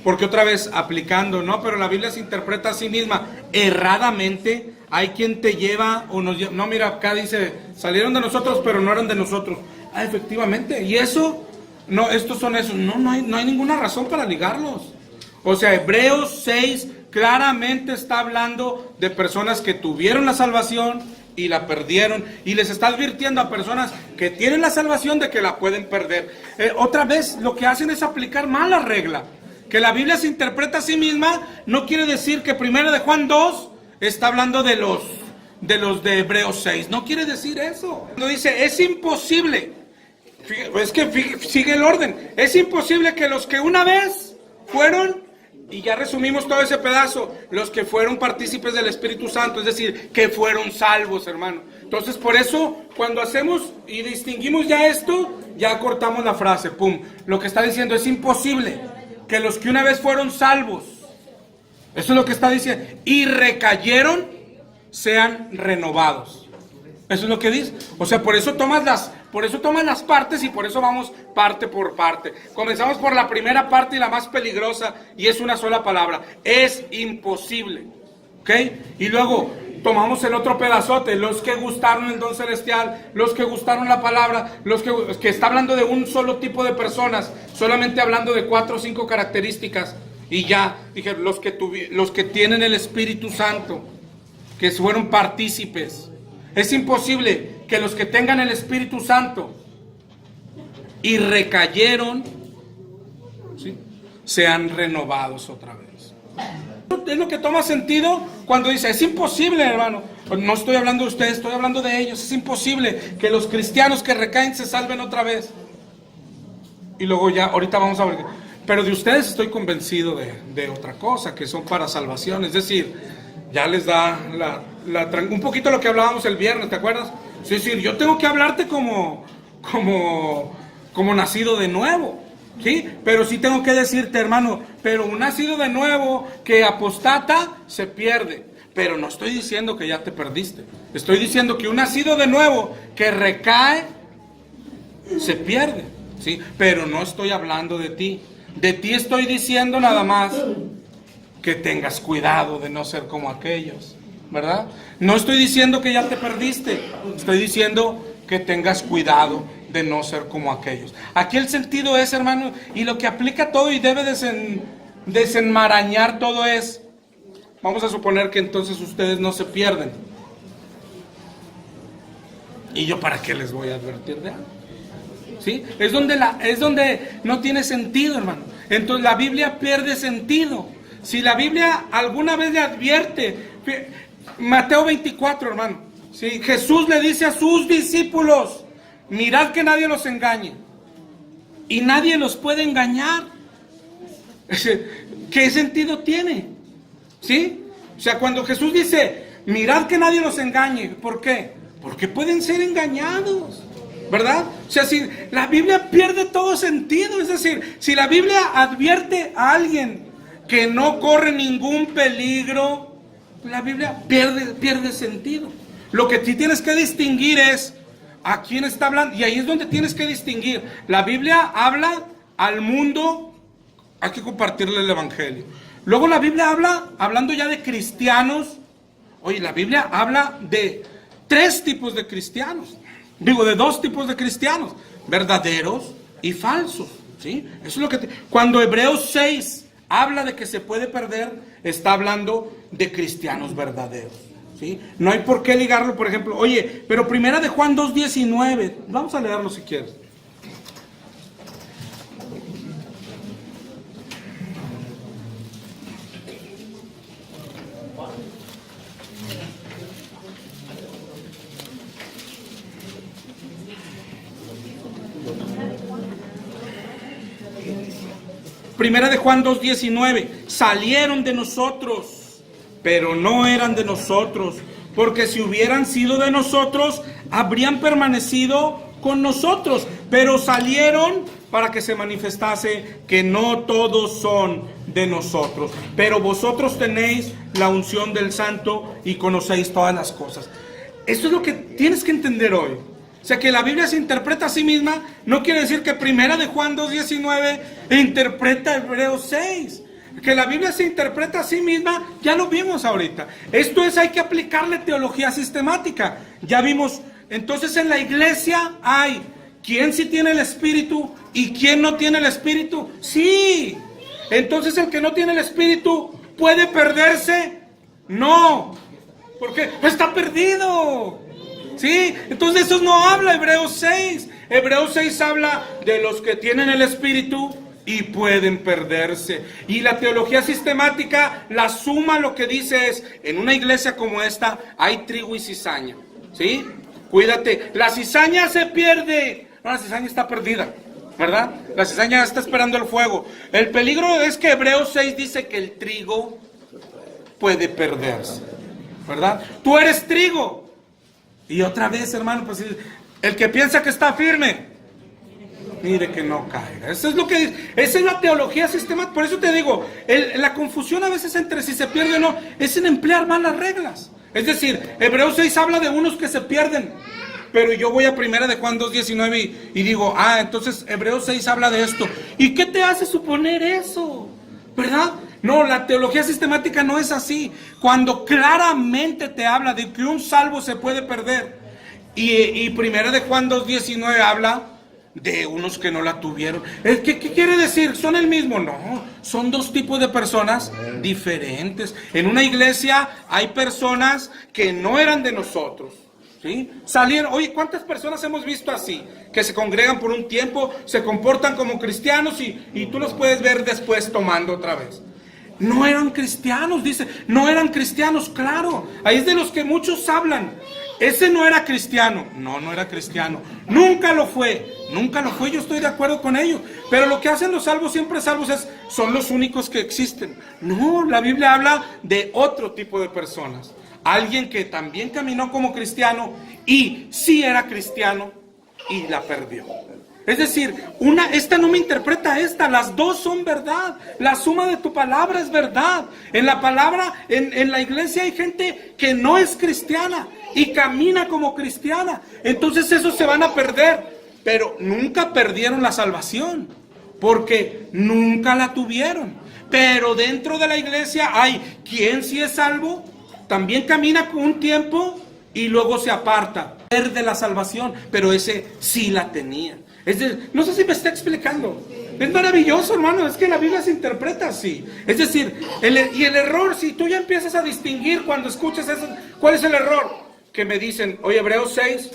Porque otra vez aplicando, no, pero la Biblia se interpreta a sí misma erradamente. Hay quien te lleva o nos lleva. No, mira, acá dice, salieron de nosotros, pero no eran de nosotros. Ah, efectivamente. Y eso, no, estos son esos. No hay ninguna razón para ligarlos. O sea, Hebreos 6 claramente está hablando de personas que tuvieron la salvación y la perdieron, y les está advirtiendo a personas que tienen la salvación de que la pueden perder. Otra vez lo que hacen es aplicar mal la regla. Que la Biblia se interpreta a sí misma no quiere decir que 1 de Juan 2 está hablando de los de Hebreos 6, no quiere decir eso. Cuando dice es imposible, es que sigue el orden, es imposible que los que una vez fueron, y ya resumimos todo ese pedazo, los que fueron partícipes del Espíritu Santo, es decir, que fueron salvos, hermano. Entonces, por eso, cuando hacemos y distinguimos ya esto, ya cortamos la frase, pum. Lo que está diciendo es imposible que los que una vez fueron salvos, eso es lo que está diciendo, y recayeron, sean renovados. Eso es lo que dice. O sea, por eso tomas las partes y por eso vamos parte por parte. Comenzamos por la primera parte y la más peligrosa, y es una sola palabra. Es imposible. ¿Ok? Y luego tomamos el otro pedazote, los que gustaron el don celestial, los que gustaron la palabra, los que está hablando de un solo tipo de personas, solamente hablando de 4 o 5 características. Y ya, dije, los que tienen el Espíritu Santo, que fueron partícipes. Es imposible que los que tengan el Espíritu Santo y recayeron, ¿sí?, sean renovados otra vez. Es lo que toma sentido cuando dice, es imposible, hermano. No estoy hablando de ustedes, estoy hablando de ellos. Es imposible que los cristianos que recaen se salven otra vez. Y luego ya, ahorita vamos a ver. Pero de ustedes estoy convencido de otra cosa, que son para salvación. Es decir, ya les da un poquito lo que hablábamos el viernes, ¿te acuerdas? Es decir, yo tengo que hablarte como nacido de nuevo, ¿sí? Pero sí tengo que decirte, hermano, pero un nacido de nuevo que apostata se pierde. Pero no estoy diciendo que ya te perdiste. Estoy diciendo que un nacido de nuevo que recae se pierde. ¿sí? Pero no estoy hablando de ti. De ti estoy diciendo nada más que tengas cuidado de no ser como aquellos, ¿verdad? No estoy diciendo que ya te perdiste, estoy diciendo que tengas cuidado de no ser como aquellos. Aquí el sentido es, hermano, y lo que aplica todo y debe desenmarañar todo es, vamos a suponer que entonces ustedes no se pierden. ¿Y yo para qué les voy a advertir de algo? ¿Sí? Es donde no tiene sentido, hermano. Entonces la Biblia pierde sentido. Si la Biblia alguna vez le advierte, Mateo 24, hermano, ¿sí? Jesús le dice a sus discípulos, mirad que nadie los engañe. Y nadie los puede engañar. ¿Qué sentido tiene? ¿Sí? O sea, cuando Jesús dice, mirad que nadie los engañe, ¿por qué? Porque pueden ser engañados, ¿verdad? O sea, si la Biblia pierde todo sentido, es decir, si la Biblia advierte a alguien que no corre ningún peligro, la Biblia pierde sentido. Lo que tú tienes que distinguir es a quién está hablando, y ahí es donde tienes que distinguir. La Biblia habla al mundo, hay que compartirle el evangelio. Luego la Biblia habla, hablando ya de cristianos, oye, la Biblia habla de tres tipos de cristianos, de dos tipos de cristianos, verdaderos y falsos, ¿sí? Eso es lo que cuando Hebreos 6 habla de que se puede perder, está hablando de cristianos verdaderos, ¿sí? No hay por qué ligarlo, por ejemplo, oye, pero primera de Juan 2:19, vamos a leerlo si quieres. Primera de Juan 2:19, salieron de nosotros, pero no eran de nosotros, porque si hubieran sido de nosotros, habrían permanecido con nosotros, pero salieron para que se manifestase que no todos son de nosotros, pero vosotros tenéis la unción del Santo y conocéis todas las cosas. Esto es lo que tienes que entender hoy. O sea, que la Biblia se interpreta a sí misma, no quiere decir que primera de Juan 2:19 interpreta Hebreos 6. Que la Biblia se interpreta a sí misma, ya lo vimos ahorita. Esto es, hay que aplicarle teología sistemática. Ya vimos, entonces en la iglesia hay quién sí tiene el Espíritu y quién no tiene el Espíritu. Sí. Entonces el que no tiene el Espíritu puede perderse. No. ¿Por qué? Pues está perdido. ¿Sí? Entonces eso no habla Hebreos 6. Hebreos 6 habla de los que tienen el Espíritu y pueden perderse. Y la teología sistemática, la suma lo que dice es, en una iglesia como esta hay trigo y cizaña. ¿Sí? Cuídate. La cizaña se pierde. No, la cizaña está perdida, ¿verdad? La cizaña está esperando el fuego. El peligro es que Hebreos 6 dice que el trigo puede perderse, ¿verdad? Tú eres trigo. Y otra vez, hermano, pues el que piensa que está firme, mire que no caiga. Eso es lo que dice. Esa es la teología sistemática. Por eso te digo, la confusión a veces entre si se pierde o no, es en emplear mal las reglas. Es decir, Hebreos 6 habla de unos que se pierden, pero yo voy a primera de Juan 2:19 y digo, entonces Hebreos 6 habla de esto. ¿Y qué te hace suponer eso? ¿Verdad? No, la teología sistemática no es así. Cuando claramente te habla de que un salvo se puede perder, y primera de Juan 2:19 habla de unos que no la tuvieron. ¿Qué quiere decir? ¿Son el mismo? No, son dos tipos de personas diferentes. En una iglesia hay personas que no eran de nosotros, ¿sí? Salieron. Oye, ¿cuántas personas hemos visto así? Que se congregan por un tiempo, se comportan como cristianos y tú los puedes ver después tomando otra vez. No eran cristianos, dice, no eran cristianos, claro. Ahí es de los que muchos hablan. Ese no era cristiano. No era cristiano. Nunca lo fue, yo estoy de acuerdo con ello. Pero lo que hacen los salvos, siempre salvos, son los únicos que existen. No, la Biblia habla de otro tipo de personas. Alguien que también caminó como cristiano y sí era cristiano y la perdió. Es decir, esta no me interpreta esta, las dos son verdad. La suma de tu palabra es verdad. En la palabra, en la iglesia hay gente que no es cristiana y camina como cristiana. Entonces esos se van a perder. pero nunca perdieron la salvación, porque nunca la tuvieron. Pero dentro de la iglesia hay quien sí es salvo, también camina con un tiempo y luego se aparta, pierde la salvación, pero ese sí la tenía. Es decir, no sé si me está explicando. Es maravilloso, hermano, es que la Biblia se interpreta así. Es decir, el error, si tú ya empiezas a distinguir cuando escuchas eso, ¿cuál es el error? Que me dicen, oye, Hebreos 6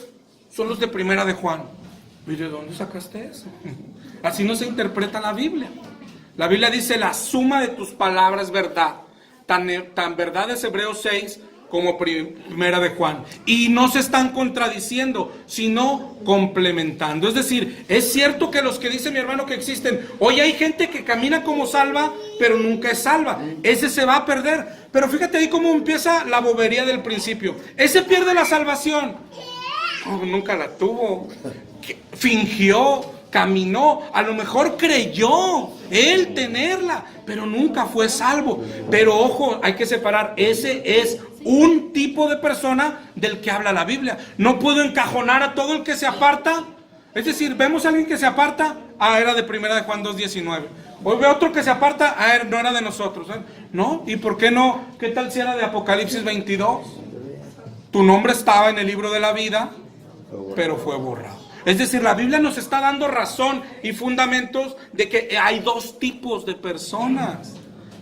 son los de Primera de Juan. ¿Y de dónde sacaste eso? Así no se interpreta la Biblia. La Biblia dice, la suma de tus palabras es verdad. Tan verdad es Hebreos 6 como Primera de Juan. Y no se están contradiciendo, sino complementando. Es decir, es cierto que los que dice mi hermano que existen, hoy hay gente que camina como salva, pero nunca es salva. Ese se va a perder. Pero fíjate ahí cómo empieza la bobería del principio. Ese pierde la salvación. Oh, nunca la tuvo. Fingió, caminó, a lo mejor creyó él tenerla, pero nunca fue salvo. Pero ojo, hay que separar, ese es un tipo de persona del que habla la Biblia. No puedo encajonar a todo el que se aparta. Es decir, vemos a alguien que se aparta, era de Primera de Juan 2:19. Hoy veo otro que se aparta, no era de nosotros, ¿eh? ¿No? ¿Y por qué no? ¿Qué tal si era de Apocalipsis 22? Tu nombre estaba en el libro de la vida, pero fue borrado. Es decir, la Biblia nos está dando razón y fundamentos de que hay dos tipos de personas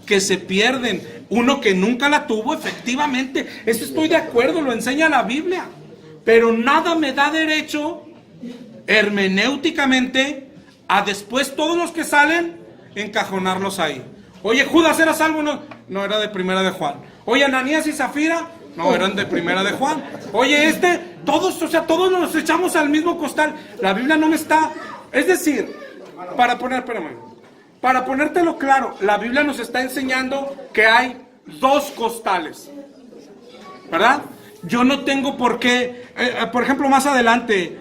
que se pierden. Uno que nunca la tuvo, efectivamente. Eso estoy de acuerdo, lo enseña la Biblia. Pero nada me da derecho, hermenéuticamente, a después todos los que salen, encajonarlos ahí. Oye, Judas era salvo, no era de Primera de Juan. Oye, Ananías y Zafira, no, eran de Primera de Juan. Oye, todos nos echamos al mismo costal. La Biblia no me está... Es decir, para ponértelo claro, la Biblia nos está enseñando que hay dos costales, ¿verdad? Yo no tengo por qué... por ejemplo, más adelante,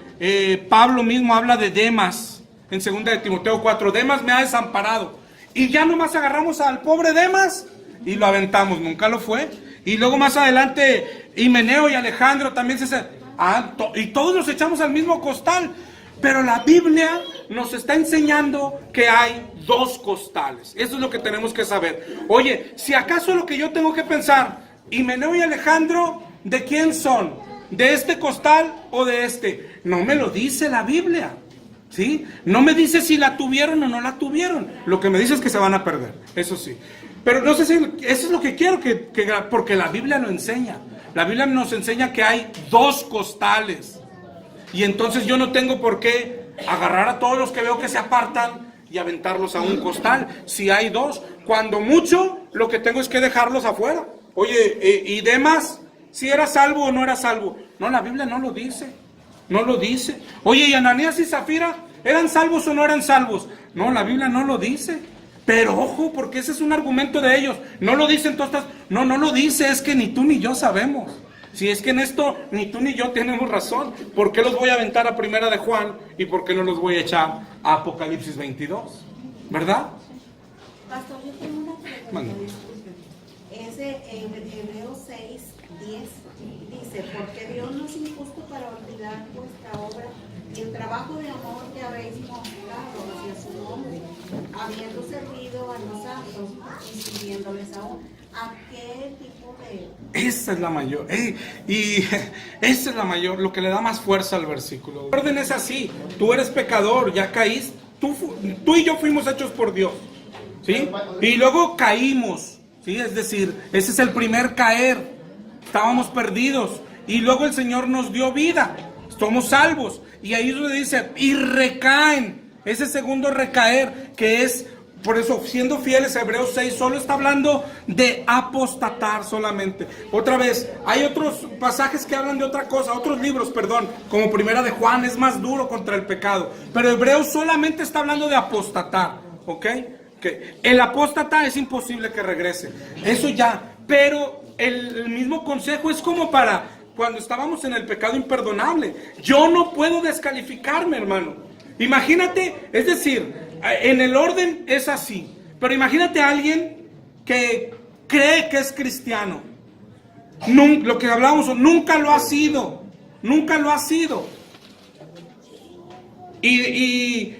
Pablo mismo habla de Demas, en 2 de Timoteo 4. Demas me ha desamparado. Y ya nomás agarramos al pobre Demas y lo aventamos, nunca lo fue. Y luego más adelante, Himeneo y Alejandro también y todos nos echamos al mismo costal. Pero la Biblia nos está enseñando que hay dos costales. Eso es lo que tenemos que saber. Oye, si acaso lo que yo tengo que pensar, Himeneo y Alejandro, ¿de quién son? ¿De este costal o de este? No me lo dice la Biblia, ¿sí? No me dice si la tuvieron o no la tuvieron. Lo que me dice es que se van a perder, eso sí. Pero no sé si eso es lo que quiero, porque la Biblia lo enseña. La Biblia nos enseña que hay dos costales. Y entonces yo no tengo por qué agarrar a todos los que veo que se apartan y aventarlos a un costal. Si hay dos, cuando mucho, lo que tengo es que dejarlos afuera. Oye, ¿y Demas? ¿Si era salvo o no era salvo? No, la Biblia no lo dice. No lo dice. Oye, ¿y Ananías y Zafira eran salvos o no eran salvos? No, la Biblia no lo dice. Pero ojo, porque ese es un argumento de ellos. No lo dicen todas. No lo dice, es que ni tú ni yo sabemos. Si es que en esto ni tú ni yo tenemos razón. ¿Por qué los voy a aventar a Primera de Juan y por qué no los voy a echar a Apocalipsis 22? ¿Verdad? Pastor, yo tengo una pregunta. Mande. Ese Hebreos 6:10 dice, porque Dios no es injusto para olvidar vuestra obra y el trabajo de amor que habéis mostrado hacia su nombre, habiendo servido a los santos y sirviéndoles aún. ¿A qué tipo de...? Esa es la mayor, y esa es la mayor, lo que le da más fuerza al versículo. El orden es así, tú eres pecador, ya caíste, tú y yo fuimos hechos por Dios, ¿sí? Y luego caímos, ¿sí? Es decir, ese es el primer caer, estábamos perdidos, y luego el Señor nos dio vida, somos salvos, y ahí es donde dice, y recaen, ese segundo recaer, que es... Por eso, siendo fieles, Hebreos 6 solo está hablando de apostatar solamente. Otra vez, hay otros pasajes que hablan de otra cosa, otros libros, perdón, como Primera de Juan, es más duro contra el pecado. Pero Hebreos solamente está hablando de apostatar, ¿ok? Que el apóstata es imposible que regrese, eso ya. Pero el mismo consejo es como para cuando estábamos en el pecado imperdonable. Yo no puedo descalificarme, hermano. Imagínate, es decir... En el orden es así, pero imagínate a alguien que cree que es cristiano. Lo que hablamos, nunca lo ha sido, nunca lo ha sido. Y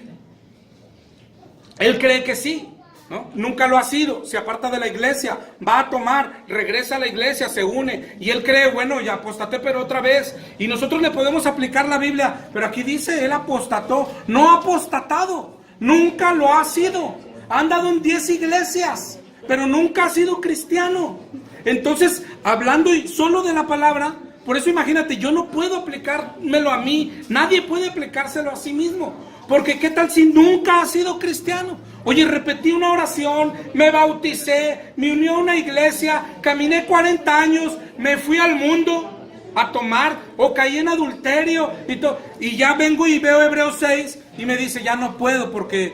él cree que sí, ¿no? Nunca lo ha sido, se aparta de la iglesia, va a tomar, regresa a la iglesia, se une, y él cree, bueno, ya apostaté, pero otra vez, y nosotros le podemos aplicar la Biblia, pero aquí dice, él apostató, no ha apostatado, nunca lo ha sido, ha andado en 10 iglesias, pero nunca ha sido cristiano. Entonces, hablando solo de la palabra, por eso imagínate, yo no puedo aplicármelo a mí, nadie puede aplicárselo a sí mismo, porque qué tal si nunca ha sido cristiano. Oye, repetí una oración, me bauticé, me uní a una iglesia, caminé 40 años, me fui al mundo a tomar, o caí en adulterio, y ya vengo y veo Hebreos 6, y me dice, ya no puedo porque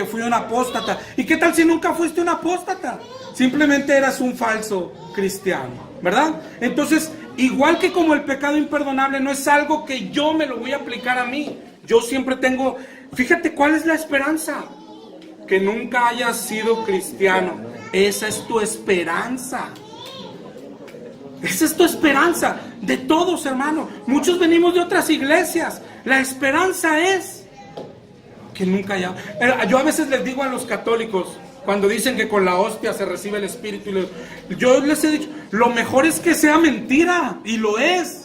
fui un apóstata. ¿Y qué tal si nunca fuiste un apóstata? Simplemente eras un falso cristiano, ¿verdad? Entonces, igual que como el pecado imperdonable no es algo que yo me lo voy a aplicar a mí, yo siempre tengo, fíjate cuál es la esperanza, que nunca hayas sido cristiano. Esa es tu esperanza. Esa es tu esperanza de todos, hermano. Muchos venimos de otras iglesias. La esperanza es que nunca haya. Yo a veces les digo a los católicos, cuando dicen que con la hostia se recibe el Espíritu, yo les he dicho, lo mejor es que sea mentira, y lo es.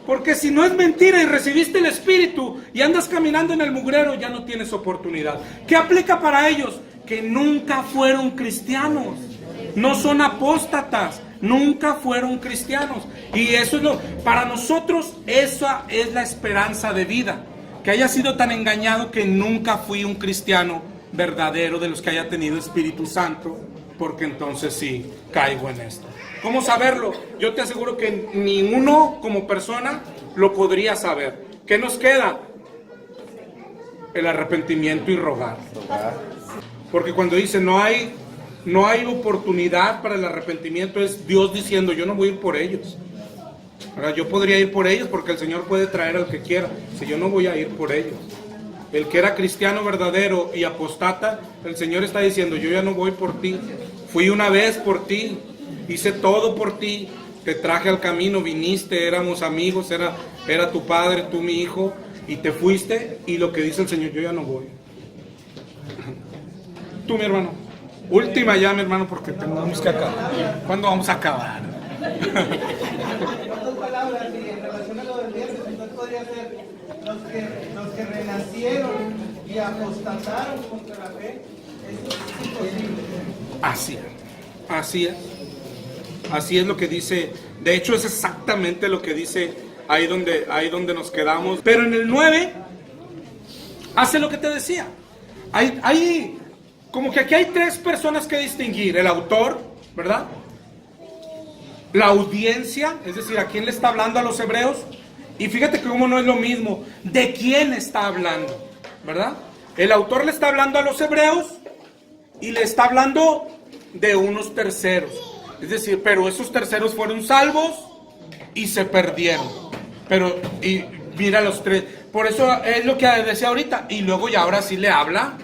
Porque si no es mentira y recibiste el Espíritu y andas caminando en el mugrero, ya no tienes oportunidad. ¿Qué aplica para ellos? Que nunca fueron cristianos. No son apóstatas. Nunca fueron cristianos. Y eso es para nosotros, esa es la esperanza de vida. Que haya sido tan engañado que nunca fui un cristiano verdadero de los que haya tenido Espíritu Santo, porque entonces sí caigo en esto. ¿Cómo saberlo? Yo te aseguro que ni uno como persona lo podría saber. ¿Qué nos queda? El arrepentimiento y rogar. Porque cuando dice no hay oportunidad para el arrepentimiento, es Dios diciendo, yo no voy a ir por ellos. Ahora, yo podría ir por ellos porque el Señor puede traer al que quiera. Si yo no voy a ir por ellos. El que era cristiano verdadero y apostata, el Señor está diciendo, yo ya no voy por ti. Fui una vez por ti, hice todo por ti, te traje al camino, viniste, éramos amigos, era tu padre, tú mi hijo, y te fuiste, y lo que dice el Señor, yo ya no voy. Tú, mi hermano, última ya, mi hermano, porque tenemos que acabar. ¿Cuándo vamos a acabar? En otras palabras, y en relación a lo del viernes, entonces podría ser los que renacieron y apostataron contra la fe. Eso es imposible. Así es lo que dice. De hecho, es exactamente lo que dice ahí donde nos quedamos. Pero en el 9 hace lo que te decía. Hay como que aquí hay 3 personas que distinguir: el autor, ¿verdad? La audiencia, es decir, ¿a quién le está hablando a los hebreos? Y fíjate que cómo no es lo mismo. ¿De quién está hablando? ¿Verdad? El autor le está hablando a los hebreos y le está hablando de unos terceros. Es decir, pero esos terceros fueron salvos y se perdieron. Y mira los 3. Por eso es lo que decía ahorita. Y luego ya ahora sí le habla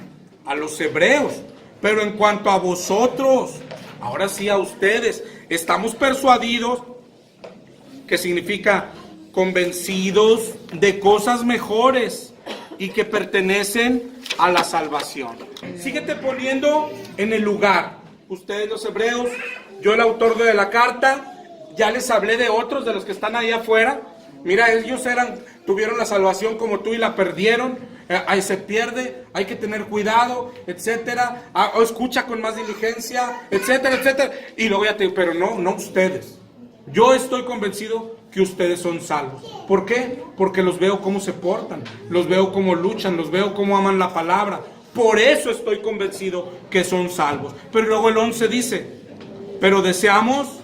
a los hebreos. Pero en cuanto a vosotros, ahora sí a ustedes, estamos persuadidos, que significa convencidos de cosas mejores y que pertenecen a la salvación. Síguete poniendo en el lugar. Ustedes los hebreos, yo el autor de la carta, ya les hablé de otros, de los que están ahí afuera. Mira, ellos tuvieron la salvación como tú y la perdieron. Ahí se pierde, hay que tener cuidado, etcétera. Escucha con más diligencia, etcétera, etcétera. Y luego ya te digo, pero no ustedes. Yo estoy convencido que ustedes son salvos. ¿Por qué? Porque los veo cómo se portan, los veo cómo luchan, los veo cómo aman la palabra. Por eso estoy convencido que son salvos. Pero luego el 11 dice, pero deseamos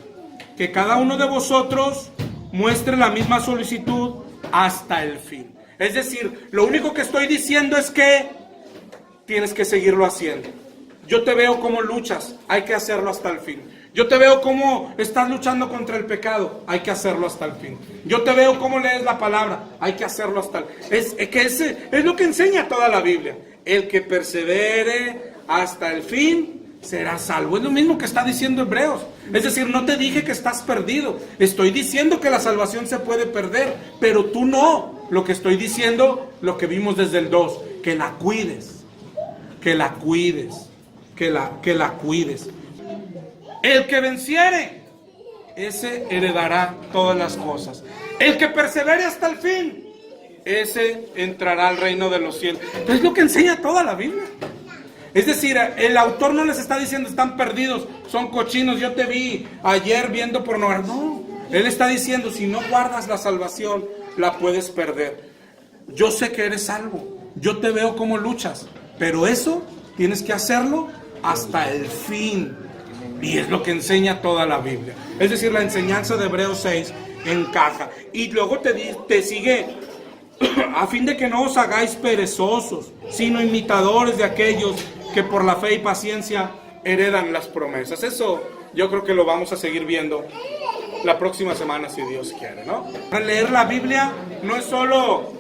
que cada uno de vosotros muestre la misma solicitud hasta el fin. Es decir, lo único que estoy diciendo es que tienes que seguirlo haciendo. Yo te veo cómo luchas, hay que hacerlo hasta el fin. Yo te veo cómo estás luchando contra el pecado, hay que hacerlo hasta el fin. Yo te veo cómo lees la palabra, hay que hacerlo hasta el fin. Es lo que enseña toda la Biblia. El que persevere hasta el fin será salvo. Es lo mismo que está diciendo Hebreos. Es decir, no te dije que estás perdido. Estoy diciendo que la salvación se puede perder, pero tú no. lo que estoy diciendo, lo que vimos desde el 2, que la cuides, que la cuides, que la cuides. El que venciere, ese heredará todas las cosas. El que persevere hasta el fin, ese entrará al reino de los cielos. Entonces es lo que enseña toda la Biblia. Es decir, el autor no les está diciendo están perdidos, son cochinos, yo te vi ayer viendo pornografía. No, él está diciendo si no guardas la salvación, la puedes perder. Yo sé que eres salvo, yo te veo cómo luchas, pero eso tienes que hacerlo hasta el fin. Y es lo que enseña toda la Biblia. Es decir, la enseñanza de Hebreos 6 encaja. Y luego te sigue, a fin de que no os hagáis perezosos, sino imitadores de aquellos que por la fe y paciencia heredan las promesas. Eso yo creo que lo vamos a seguir viendo la próxima semana, si Dios quiere, ¿no? Leer la Biblia no es solo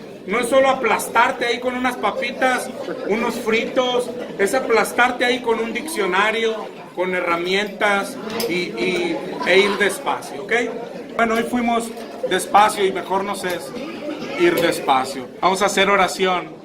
aplastarte ahí con unas papitas, unos fritos, es aplastarte ahí con un diccionario, con herramientas e ir despacio, ¿ok? Bueno, hoy fuimos despacio y mejor nos es ir despacio. Vamos a hacer oración.